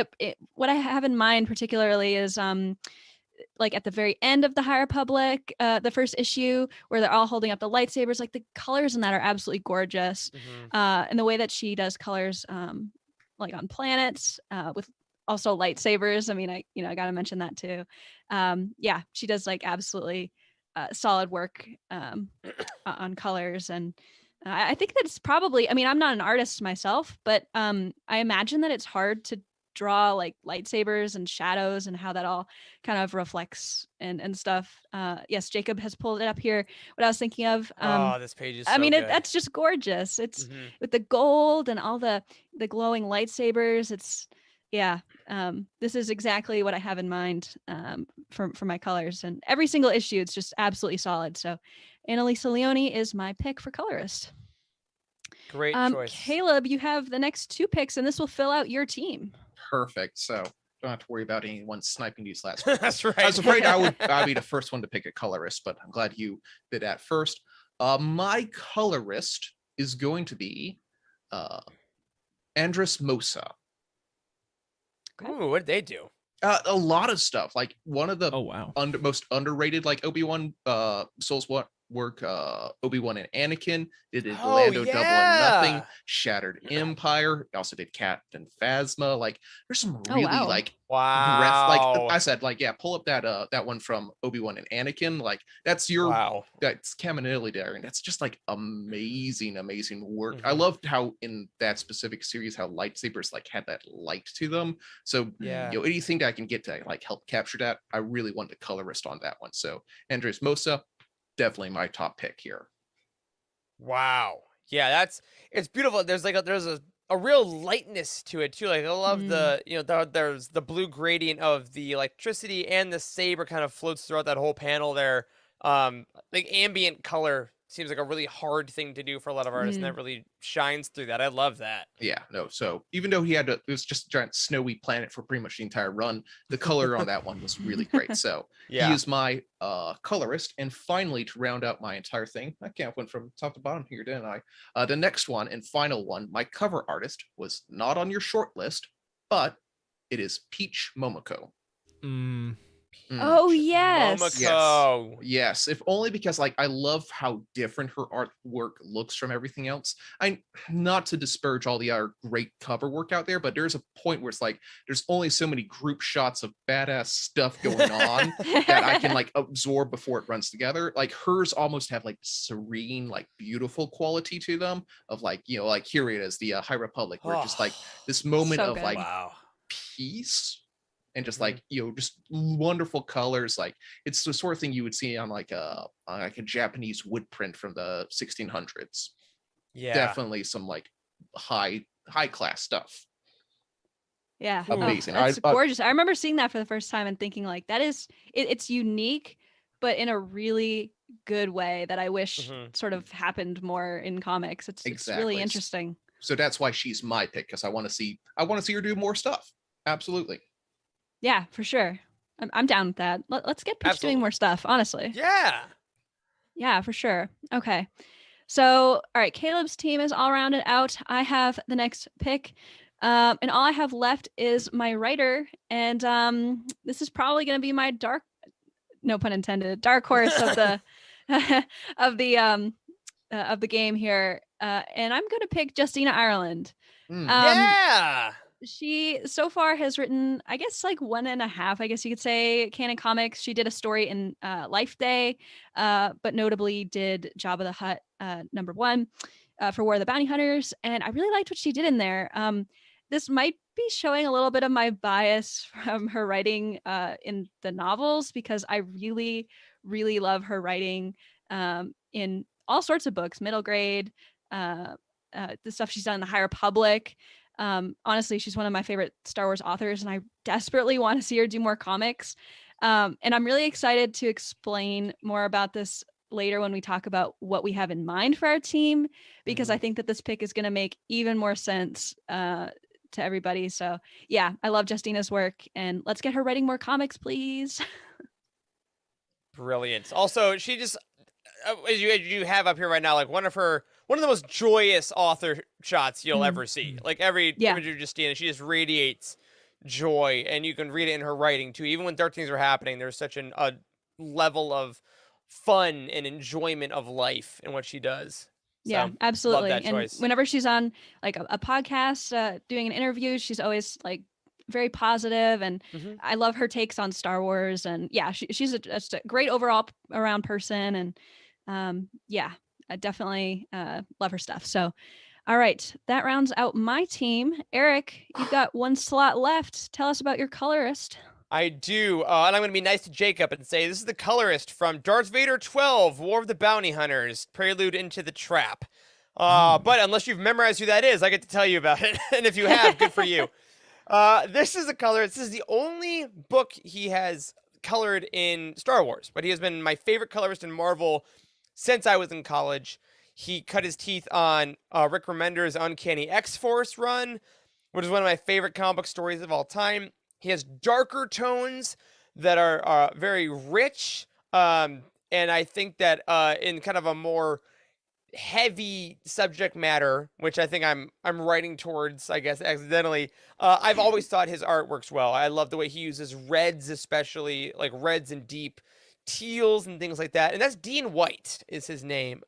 What I have in mind particularly is like at the very end of the High Republic, the first issue where they're all holding up the lightsabers, like the colors in that are absolutely gorgeous. And the way that she does colors like on planets with also lightsabers. I mean, I got to mention that too. Yeah, she does like absolutely solid work on colors. And I think that it's probably, I mean, I'm not an artist myself, but I imagine that it's hard to draw like lightsabers and shadows and how that all kind of reflects and stuff. Yes, Jacob has pulled it up here. What I was thinking of. This page is so good. That's just gorgeous. It's with the gold and all the glowing lightsabers. It's this is exactly what I have in mind for my colors, and every single issue it's just absolutely solid. So Annalisa Leone is my pick for colorist. Great choice. Caleb, you have the next 2 picks, and this will fill out your team. Perfect. So don't have to worry about anyone sniping these last ones. That's right. I was afraid I'd be the first one to pick a colorist, but I'm glad you did that first. My colorist is going to be Andres Mosa. Ooh, what did they do? A lot of stuff. Like one of the Oh wow. most underrated like Obi-Wan Souls work. Obi-Wan and Anakin. They did Oh, Lando Double or Nothing, yeah. Shattered Empire. Also did Captain Phasma. Like, there's some Oh, really wow. like like Wow. I said, like, yeah, pull up that one from Obi-Wan and Anakin. Like, that's your Wow. that's Caminelli there, and that's just like amazing work. I Mhm. loved how in that specific series how lightsabers like had that light to them. So Yeah. anything that I can get to like help capture that, I really want the colorist on that one. So Andres Mosa, definitely my top pick here. Wow. Yeah, it's beautiful. There's a real lightness to it too. Like I love the there's the blue gradient of the electricity, and the saber kind of floats throughout that whole panel there. Like ambient color seems like a really hard thing to do for a lot of artists, and that really shines through that. I love that. Yeah, no. So even though it was just a giant snowy planet for pretty much the entire run, the color on that one was really great. So he Yeah. is my colorist. And finally, to round out my entire thing, I can't went from top to bottom here, didn't I? The next one and final one, my cover artist was not on your short list, but it is Peach Momoko. Oh, yes. Momoko. Yes, if only because like I love how different her artwork looks from everything else. I not to disparage all the other great cover work out there, but there's a point where it's like there's only so many group shots of badass stuff going on that I can like absorb before it runs together. Like hers almost have like serene, like beautiful quality to them of like, like here it is, the High Republic, where just like this moment So of good. like Wow. peace and just like just wonderful colors. Like it's the sort of thing you would see on like a Japanese wood print from the 1600s. Yeah. Definitely some like high class stuff. Yeah. Amazing. That's gorgeous. I remember seeing that for the first time and thinking like that is it's unique, but in a really good way that I wish sort of happened more in comics. It's really interesting. So that's why she's my pick, because I want to see her do more stuff. Absolutely. Yeah, for sure. I'm down with that. Let's get Peach doing more stuff, honestly. Yeah. Yeah, for sure. Okay. So, all right, Caleb's team is all rounded out. I have the next pick. And all I have left is my writer. And this is probably going to be my no pun intended, dark horse of the of the game here. And I'm going to pick Justina Ireland. Yeah. She so far has written, I guess, like 1.5, I guess you could say, canon comics. She did a story in Life Day, but notably did Jabba the Hutt #1 for War of the Bounty Hunters. And I really liked what she did in there. This might be showing a little bit of my bias from her writing in the novels, because I really, really love her writing in all sorts of books, middle grade, the stuff she's done in the High Republic. Honestly, she's one of my favorite Star Wars authors, and I desperately want to see her do more comics. And I'm really excited to explain more about this later when we talk about what we have in mind for our team, because I think that this pick is going to make even more sense to everybody. So yeah, I love Justina's work, and let's get her writing more comics, please. Brilliant. Also, she just, as you have up here right now, like one of the most joyous author shots you'll ever see. Like every image of Justina, she just radiates joy, and you can read it in her writing too. Even when dark things are happening, there's such a level of fun and enjoyment of life in what she does. Yeah, So, absolutely. Love that and choice. whenever she's on like a podcast doing an interview, she's always like very positive, and I love her takes on Star Wars. And yeah, she's just a great overall around person. And yeah, I definitely love her stuff. So all right, that rounds out my team. Eric, you've got one slot left. Tell us about your colorist. I do, and I'm going to be nice to Jacob and say this is the colorist from Darth Vader 12, War of the Bounty Hunters, Prelude into the Trap. But unless you've memorized who that is, I get to tell you about it. And if you have, good for you. This is a colorist. This is the only book he has colored in Star Wars, but he has been my favorite colorist in Marvel since I was in college. He cut his teeth on Rick Remender's Uncanny X-Force run, which is one of my favorite comic book stories of all time. He has darker tones that are very rich, and I think that in kind of a more heavy subject matter, which I think I'm writing towards, I guess, accidentally, I've always thought his art works well. I love the way he uses reds, especially like reds and deep teals and things like that. And that's Dean White is his name.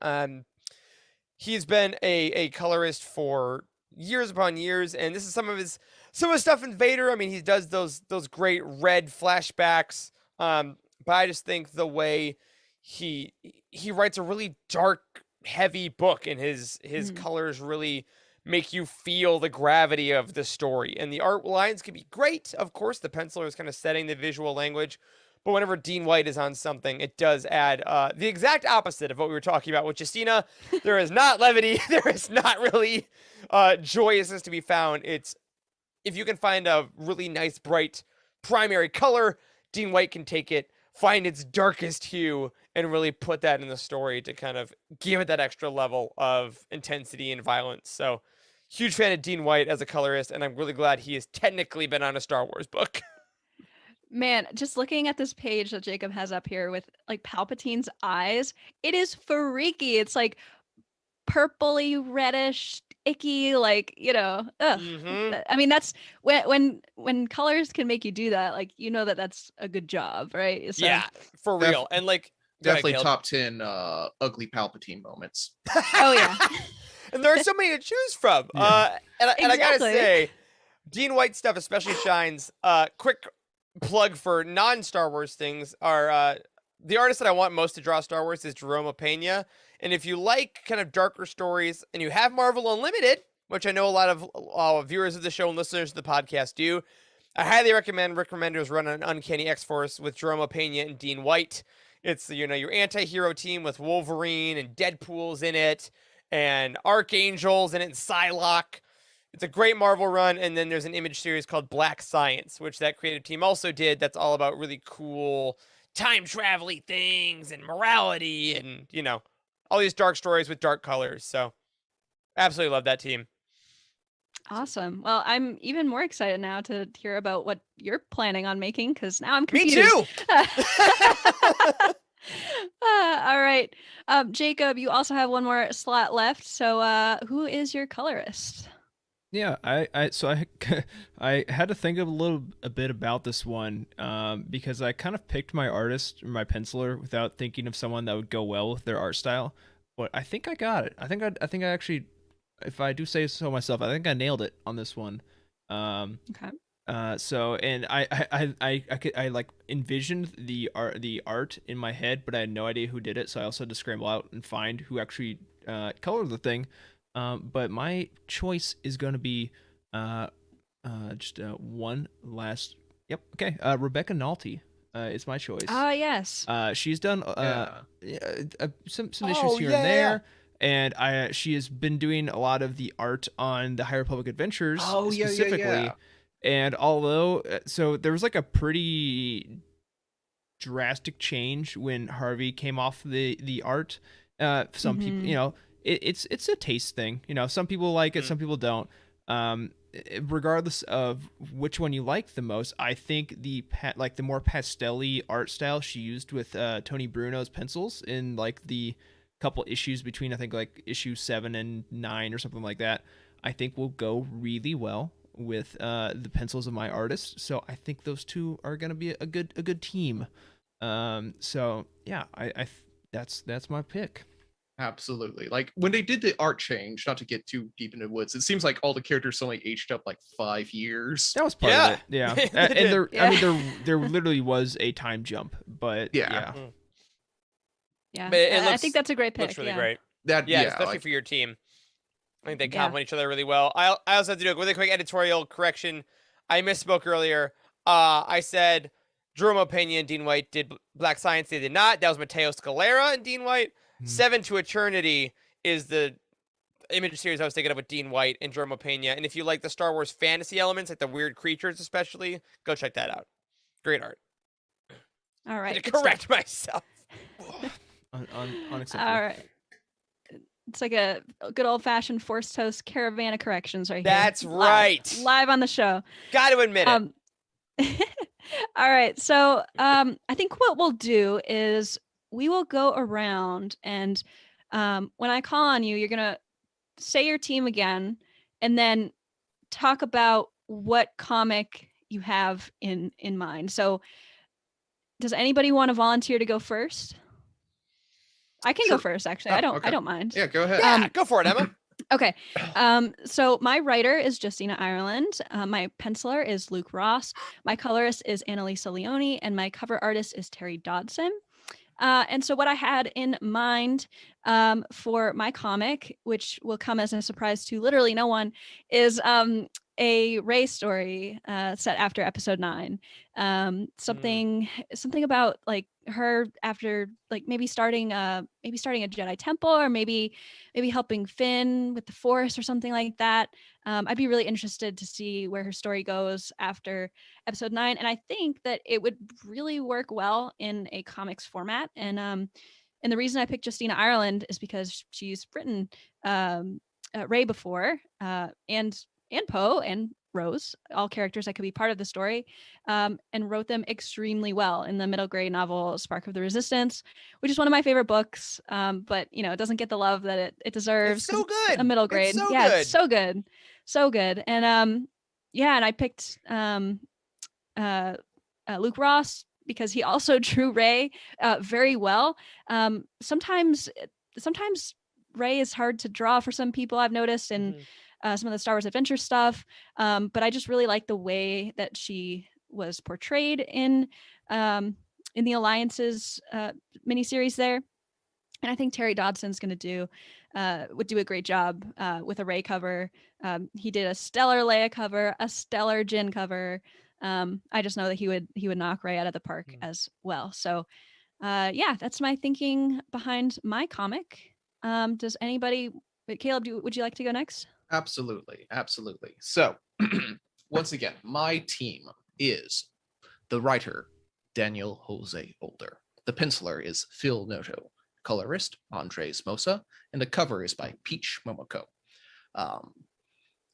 He's been a colorist for years upon years, and this is some of his stuff in Vader. I mean, he does those great red flashbacks. But I just think the way he writes a really dark, heavy book, and his colors really make you feel the gravity of the story. And the art lines can be great. Of course, the penciler is kind of setting the visual language. But whenever Dean White is on something, it does add the exact opposite of what we were talking about with Justina. There is not levity. There is not really joyousness to be found. It's if you can find a really nice, bright primary color, Dean White can take it, find its darkest hue, and really put that in the story to kind of give it that extra level of intensity and violence. So, huge fan of Dean White as a colorist, and I'm really glad he has technically been on a Star Wars book. Man, just looking at this page that Jacob has up here with like Palpatine's eyes, it is freaky. It's like purpley, reddish, icky, like, ugh. I mean, that's when colors can make you do that, like, that's a good job, right? So, Yeah, for real. And like go ahead, Definitely Caleb. top 10 ugly Palpatine moments. Oh yeah. And there are so many to choose from. Yeah. And I gotta Exactly. say, Dean White stuff especially shines. Quick plug for non-Star Wars things are the artist that I want most to draw Star Wars is Jerome Pena. And if you like kind of darker stories and you have Marvel Unlimited, which I know a lot of viewers of the show and listeners of the podcast do, I highly recommend Rick Remender's run on Uncanny X-Force with Jerome Pena and Dean White. It's your anti-hero team with Wolverine and Deadpool's in it, and Archangel's in it, and Psylocke. It's a great Marvel run, and then there's an Image series called Black Science, which that creative team also did. That's all about really cool time travel-y things and morality and, all these dark stories with dark colors. So, absolutely love that team. Awesome. Well, I'm even more excited now to hear about what you're planning on making, because now I'm Me confused. too! All right. Jacob, you also have one more slot left. So who is your colorist? Yeah, I had to think a bit about this one because I kind of picked my artist, my penciler, without thinking of someone that would go well with their art style. But I think I got it. I think I actually, if I do say so myself, I think I nailed it on this one. Okay. So and I like envisioned the art in my head, but I had no idea who did it. So I also had to scramble out and find who actually colored the thing. But my choice is going to be just one last. Yep. Okay. Rebecca Nalty is my choice. Ah, yes. She's done some issues Oh, here yeah, and there, and she has been doing a lot of the art on the High Republic Adventures specifically. Yeah. And although so there was like a pretty drastic change when Harvey came off the art. Some people, it's a taste thing. Some people like it, some people don't. Regardless of which one you like the most, I think the more pastel-y art style she used with Tony Bruno's pencils in like the couple issues between, I think, like issue 7 and 9 or something like that, I think will go really well with the pencils of my artist. So I think those two are gonna be a good team. So yeah, that's my pick. Absolutely. Like when they did the art change, not to get too deep into the woods, it seems like all the characters only aged up like 5 years. That was part of it. Yeah. They And did. I mean there literally was a time jump, but Yeah. Yeah. But it I think that's a great pick. Looks really yeah. great. That Yeah, yeah, especially like, for your team. I think they Yeah. complement each other really well. I also have to do a really quick editorial correction. I misspoke earlier. I said Jerome Pena and Dean White did Black Science. They did not. That was Matteo Scalera and Dean White. 7 to Eternity is the Image series I was thinking of with Dean White and Jerome Pena. And if you like the Star Wars fantasy elements, like the weird creatures especially, go check that out. Great art. All I right. had to good stuff. correct myself. Unacceptable. All right. It's like a good old-fashioned forced toast caravan of corrections right here. That's Live- right. Live on the show. Got to admit it. All right. So I think what we'll do is we will go around, and when I call on you, you're going to say your team again and then talk about what comic you have in mind. So does anybody want to volunteer to go first? I can Sure. go first, actually. Oh, I okay. don't mind. Yeah, go ahead. Yeah, go for it, Emma. Okay. So my writer is Justina Ireland. My penciler is Luke Ross. My colorist is Annalisa Leone, and my cover artist is Terry Dodson. And so what I had in mind for my comic, which will come as a surprise to literally no one, is a Ray story set after episode 9. Something about like her after like maybe starting a Jedi temple, or maybe helping Finn with the Force or something like that. I'd be really interested to see where her story goes after episode 9, and I think that it would really work well in a comics format. And the reason I picked Justina Ireland is because she's written Ray before, and Poe and Rose, all characters that could be part of the story, and wrote them extremely well in the middle grade novel Spark of the Resistance, which is one of my favorite books. But it doesn't get the love that it deserves. It's so good. A middle grade. It's so yeah, good. it's so good. So good. And and I picked Luke Ross because he also drew Ray very well. Sometimes Ray is hard to draw for some people, I've noticed, and some of the Star Wars Adventure stuff. But I just really like the way that she was portrayed in the Alliance's miniseries there. And I think Terry Dodson's going to would do a great job with a Ray cover. He did a stellar Leia cover, a stellar Jin cover. I just know that he would knock Ray out of the park as well. So yeah, that's my thinking behind my comic. Does anybody, Caleb, would you like to go next? Absolutely. So once again, my team is the writer, Daniel Jose Older. The penciler is Phil Noto. Colorist, Andres Mosa. And the cover is by Peach Momoko.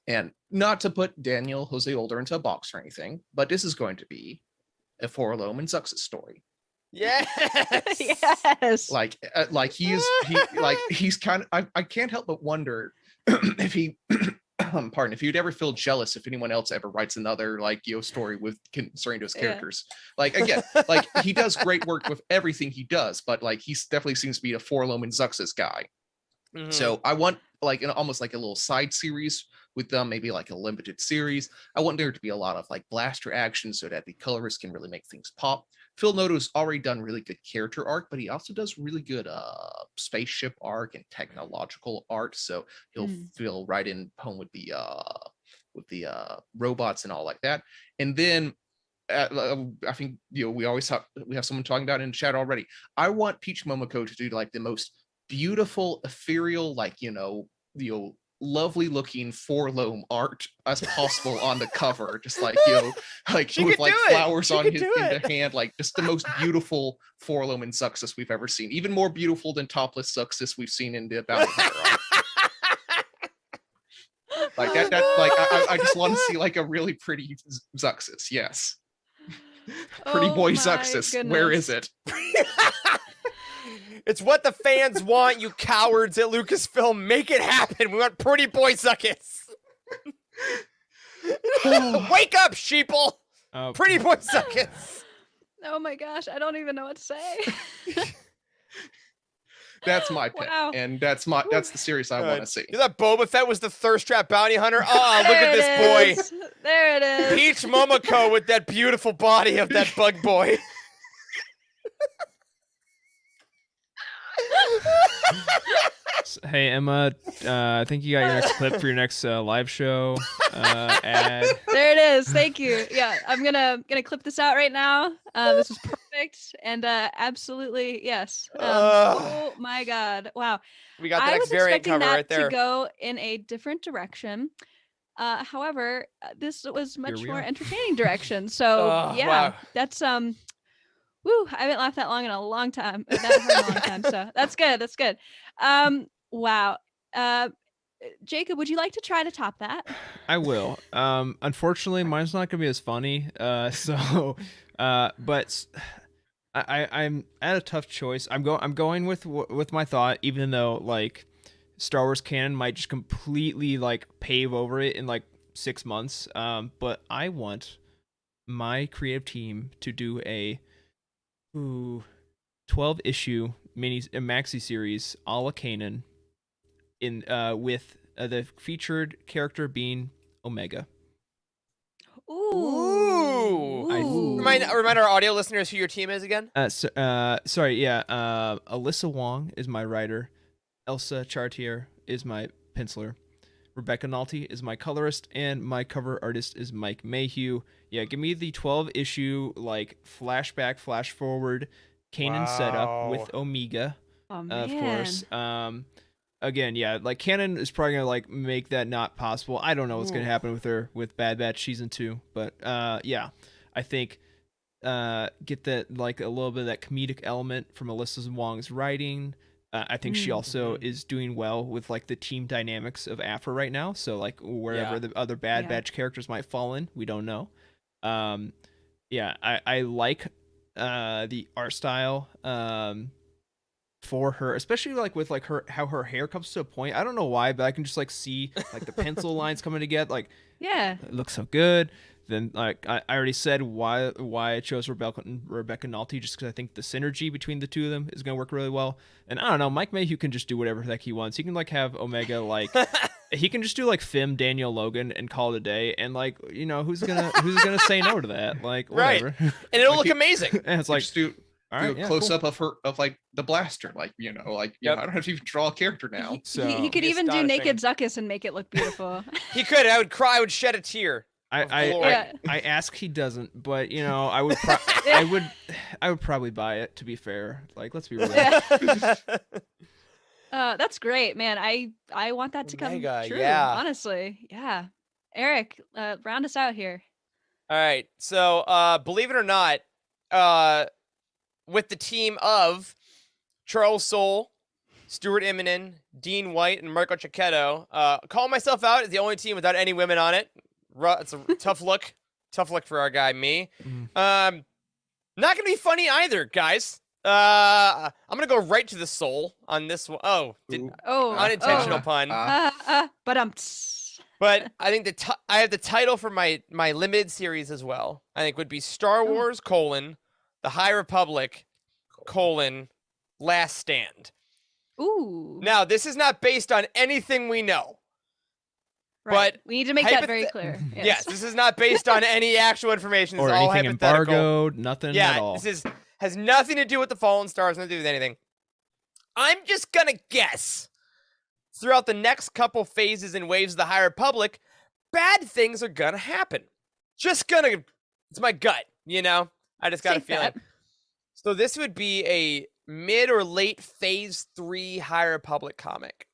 And not to put Daniel Jose Older into a box or anything, but this is going to be a Forlom and Zux's story. Yes. Yes. He's kind of, I can't help but wonder if he if you'd ever feel jealous if anyone else ever writes another story with concerning those characters. Like, again, like he does great work with everything he does, but like he definitely seems to be a Forlom and Zux's guy. So I want almost like a little side series with them, maybe like a limited series. I want there to be a lot of like blaster action so that the colorist can really make things pop. Phil Noto's already done really good character art, but he also does really good spaceship art and technological art. So he'll feel right in home with the robots and all like that. And then I think we have someone talking about it in the chat already. I want Peach Momoko to do like the most beautiful, ethereal, lovely looking Forlom art as possible on the cover, just with flowers on in the hand, like just the most beautiful Forlom and Zuxus we've ever seen, even more beautiful than topless Zuxus we've seen in the Bounty Hunter. I just want to see like a really pretty Zuxus. Yes. Pretty boy Zuxus. Goodness. Where is it? It's what the fans want, you cowards at Lucasfilm. Make it happen. We want pretty boy Zuckus. Wake up, sheeple. Pretty boy Zuckus. Oh my gosh, I don't even know what to say. That's my pick, and that's the series I want to see. You thought Boba Fett was the thirst trap bounty hunter? Oh, look at this boy. There it is. Peach Momoko with that beautiful body of that bug boy. Hey Emma, I think you got your next clip for your next live show ad. There it is. Thank you. Yeah, I'm gonna clip this out right now. This is perfect, and absolutely yes. Oh my God! Wow. We got the next variant cover right there. To go in a different direction. However, this was much more entertaining direction. So that's woo, I haven't laughed that long in a long time. So that's good. That's good. Wow. Jacob, would you like to try to top that? I will. Unfortunately, mine's not gonna be as funny. But I'm at a tough choice. I'm going with my thought, even though like Star Wars canon might just completely like pave over it in like 6 months. But I want my creative team to do a Ooh, 12 issue maxi series a la Kanan in with the featured character being Omega. Ooh. Ooh. Remind our audio listeners who your team is again. Sorry, yeah. Alyssa Wong is my writer. Elsa Chartier is my penciler. Rebecca Nalty is my colorist, and my cover artist is Mike Mayhew. Yeah, give me the 12 issue like flashback, flash forward, Kanan setup with Omega, Oh man. of course. Again, yeah, like Kanan is probably gonna like make that not possible. I don't know what's gonna happen with her with Bad Batch season 2, but yeah, I think get that like a little bit of that comedic element from Alyssa Wong's writing. I think she also is doing well with like the team dynamics of Afra right now. So like wherever the other Bad Batch characters might fall in, we don't know. Yeah, I like the art style for her, especially like with like her how her hair comes to a point. I don't know why, but I can just like see like the pencil lines coming together. Like it looks so good. Then like I already said why I chose Rebecca Nalty, just because I think the synergy between the two of them is gonna work really well. And I don't know, Mike Mayhew can just do whatever the heck he wants. He can like have Omega like he can just do like Fim Daniel Logan and call it a day. And like who's gonna say no to that? Like whatever. Right. And it'll look amazing. And it's like just do a close up of her of like the blaster, like I don't have to even draw a character now. So he could even do naked Zuckuss and make it look beautiful. He could. I would cry. I would shed a tear. I ask he doesn't, but I would I would probably buy it, to be fair. Like, let's be real. That's great, man. I want that to come true. Yeah. Honestly. Yeah. Eric, round us out here. All right. So believe it or not, with the team of Charles Soule, Stuart Immonen, Dean White, and Marco Cicchetto, calling myself out as the only team without any women on it. It's a tough look. Tough look for our guy, me. Not going to be funny either, guys. I'm going to go right to the soul on this one. Unintentional pun. But I think I have the title for my limited series as well. I think would be Star Wars, The High Republic, Last Stand. Ooh. Now, this is not based on anything we know. Right. But we need to make that very clear. Yes, this is not based on any actual information. This or is all anything hypothetical. embargoed, nothing at all. This has nothing to do with the Fallen Stars, nothing to do with anything. I'm just going to guess throughout the next couple phases and waves of the High Republic, bad things are going to happen. It's my gut, I just got a feeling. So this would be a mid or late phase 3 High Republic comic.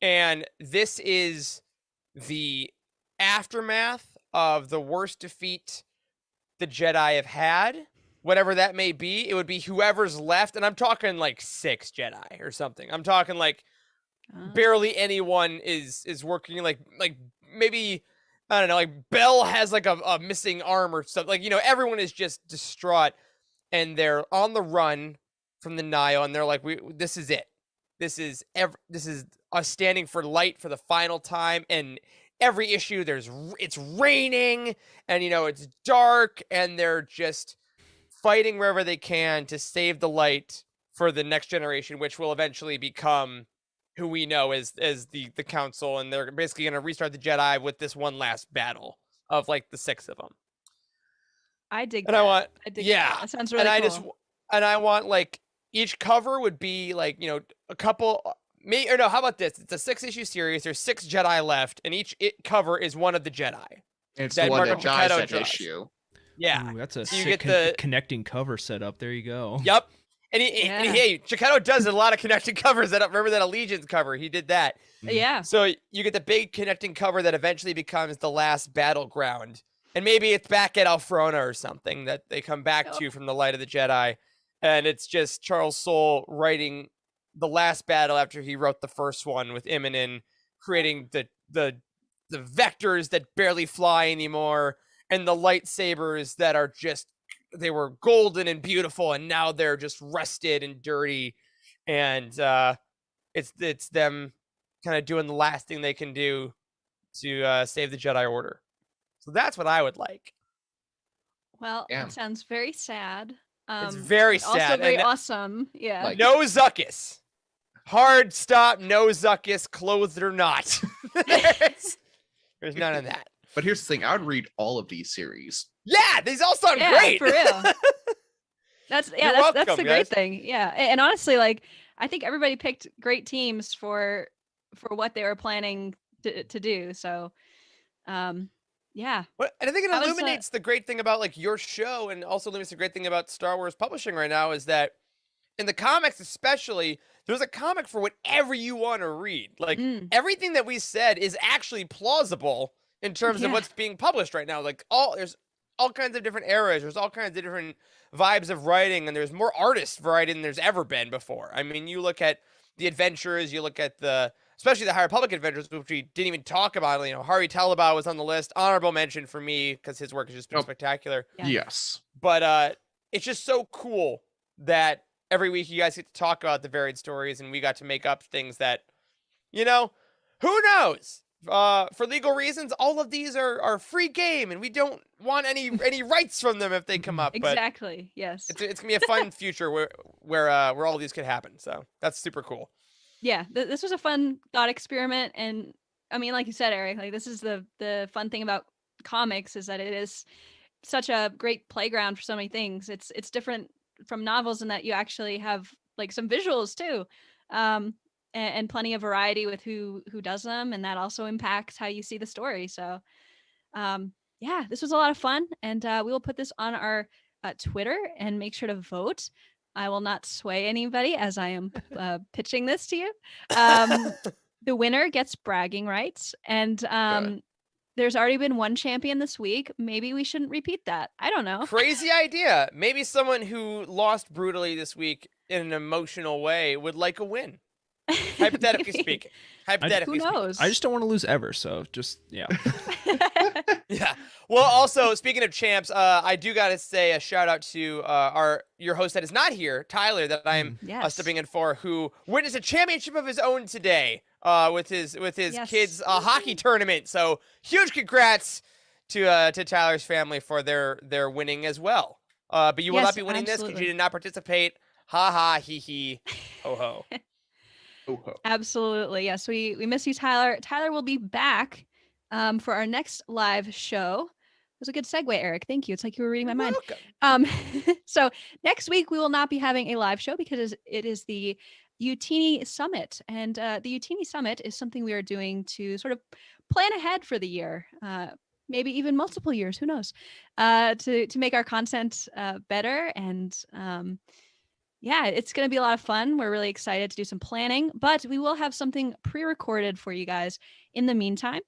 And this is the aftermath of the worst defeat the Jedi have had. Whatever that may be, it would be whoever's left. And I'm talking like 6 Jedi or something. I'm talking like barely anyone is working. Like maybe, I don't know, like Bell has like a missing arm or something. Like, everyone is just distraught. And they're on the run from the Nile. And they're like, this is it. This is us standing for light for the final time, and every issue it's raining, and it's dark, and they're just fighting wherever they can to save the light for the next generation, which will eventually become who we know as the Council, and they're basically going to restart the Jedi with this one last battle of like the 6 of them. I dig and that. I dig that. That sounds really cool. I want like each cover would be like a couple. How about this? It's a 6-issue series. There's 6 Jedi left, and each cover is one of the Jedi. And it's the one that dies that draws. issue. Yeah. Ooh, that's a so you sick get the connecting cover setup. There you go. Yep. And hey, Cicchetto does a lot of connecting covers. Remember that Allegiance cover? He did that. Yeah. So you get the big connecting cover that eventually becomes the last battleground. And maybe it's back at Alfrona or something that they come back to from the Light of the Jedi. And it's just Charles Soule writing the last battle after he wrote the first one with Immonen, creating the vectors that barely fly anymore, and the lightsabers that are just, they were golden and beautiful, and now they're just rusted and dirty. And it's them kind of doing the last thing they can do to save the Jedi Order. So that's what I would like. Well, it sounds very sad. It's very also sad. very And awesome. Yeah. Like- no Zuckus. Hard stop, no Zuckus, clothed or not. There's none of that. But here's the thing: I would read all of these series. Yeah, these all sound Yeah, great. for real. That's You're that's welcome, the guys. great thing. Yeah. And honestly, like I think everybody picked great teams for what they were planning to do. So yeah. And I think it That was, illuminates the great thing about like your show, and also illuminates the great thing about Star Wars publishing right now is that in the comics, especially, there's a comic for whatever you want to read. Like everything that we said is actually plausible in terms of Yeah. what's being published right now. Like there's all kinds of different eras. There's all kinds of different vibes of writing, and there's more artist variety than there's ever been before. I mean, you look at the adventures, you look at especially the High Republic adventures, which we didn't even talk about. You know, Hari Talabah was on the list. Honorable mention for me because his work has just been spectacular. Yeah. Yes. But it's just so cool that every week you guys get to talk about the varied stories, and we got to make up things that, who knows? For legal reasons, all of these are free game, and we don't want any rights from them if they come up. Exactly. Yes. But it's gonna be a fun future where all of these could happen. So that's super cool. Yeah, this was a fun thought experiment, and I mean, like you said, Eric, like this is the fun thing about comics is that it is such a great playground for so many things. It's different from novels in that you actually have like some visuals too, and plenty of variety with who does them, and that also impacts how you see the story. So, yeah, this was a lot of fun, and we will put this on our Twitter and make sure to vote. I will not sway anybody as I am pitching this to you. The winner gets bragging rights, and there's already been one champion this week. Maybe we shouldn't repeat that. I don't know. Crazy idea. Maybe someone who lost brutally this week in an emotional way would like a win. Hypothetically Maybe. speaking. Hypothetically Who knows? I just don't want to lose ever. So just, yeah. Yeah. Well, also speaking of champs, I do got to say a shout out to your host that is not here, Tyler, that I am Yes. stepping in for, who witnessed a championship of his own today with his Yes. kids' hockey tournament. So huge congrats to Tyler's family for their winning as well. But you will Yes, not be winning this because absolutely. you did not participate. Ha ha hee hee ho ho. Oh, ho. Absolutely. Yes, we miss you, Tyler. Tyler will be back for our next live show. It was a good segue, Eric. Thank you. It's like you were reading my mind. Welcome. So next week we will not be having a live show because it is the Utini Summit, and the Utini Summit is something we are doing to sort of plan ahead for the year, maybe even multiple years. Who knows? To make our content better, and yeah, it's going to be a lot of fun. We're really excited to do some planning, but we will have something pre-recorded for you guys in the meantime.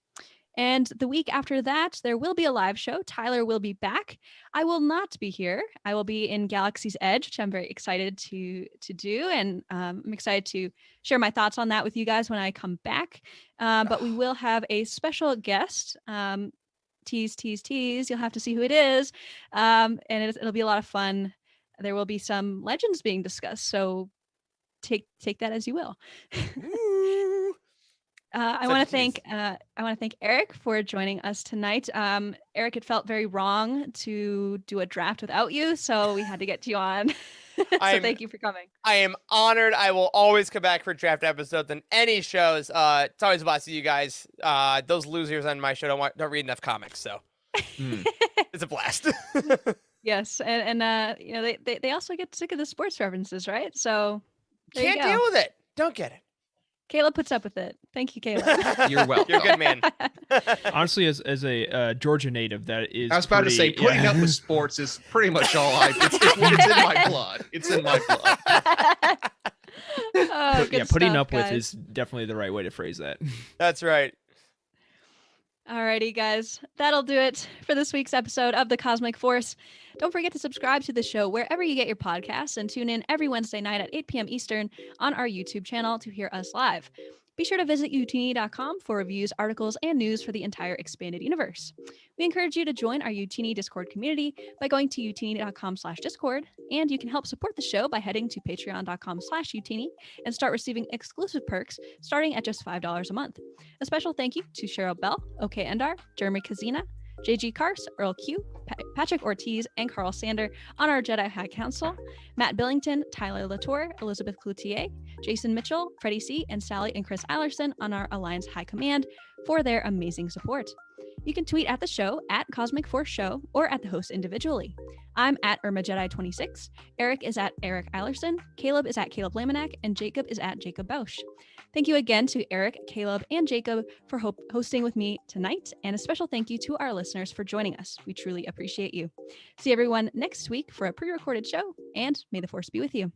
And the week after that, there will be a live show. Tyler will be back. I will not be here. I will be in Galaxy's Edge, which I'm very excited to do. And I'm excited to share my thoughts on that with you guys when I come back. But we will have a special guest. Tease, tease, tease. You'll have to see who it is. And it'll be a lot of fun. There will be some legends being discussed. So take that as you will. Ooh. I want to thank Eric for joining us tonight. Eric, it felt very wrong to do a draft without you, so we had to get you on. So thank you for coming. I am honored. I will always come back for draft episodes and any shows. It's always a blast to you guys. Those losers on my show don't read enough comics, so it's a blast. Yes, and they also get sick of the sports references, right? So there you Can't go. deal with it. Don't get it. Caleb puts up with it. Thank you, Caleb. You're welcome. You're a good man. Honestly, as a Georgia native, that is. I was about to say, putting up with sports is pretty much all it's in my blood. It's in my blood. Oh, good putting stuff, up with guys. is definitely the right way to phrase that. That's right. Alrighty, guys. That'll do it for this week's episode of The Cosmic Force. Don't forget to subscribe to the show wherever you get your podcasts and tune in every Wednesday night at 8 p.m. Eastern on our YouTube channel to hear us live. Be sure to visit utini.com for reviews, articles, and news for the entire expanded universe. We encourage you to join our Utini Discord community by going to utini.com/discord, and you can help support the show by heading to patreon.com/utini and start receiving exclusive perks starting at just $5 a month. A special thank you to Cheryl Bell, OK Endar, Jeremy Kazina, JG Kars, Earl Q, Patrick Ortiz, and Carl Sander on our Jedi High Council, Matt Billington, Tyler Latour, Elizabeth Cloutier, Jason Mitchell, Freddie C., and Sally and Chris Eilersen on our Alliance High Command for their amazing support. You can tweet at the show at Cosmic Force Show or at the host individually. I'm at Irma Jedi 26. Eric is at Eric Eilersen. Caleb is at Caleb Lamanak, and Jacob is at Jacob Bausch. Thank you again to Eric, Caleb, and Jacob for hosting with me tonight, and a special thank you to our listeners for joining us. We truly appreciate you. See everyone next week for a pre-recorded show, and may the Force be with you.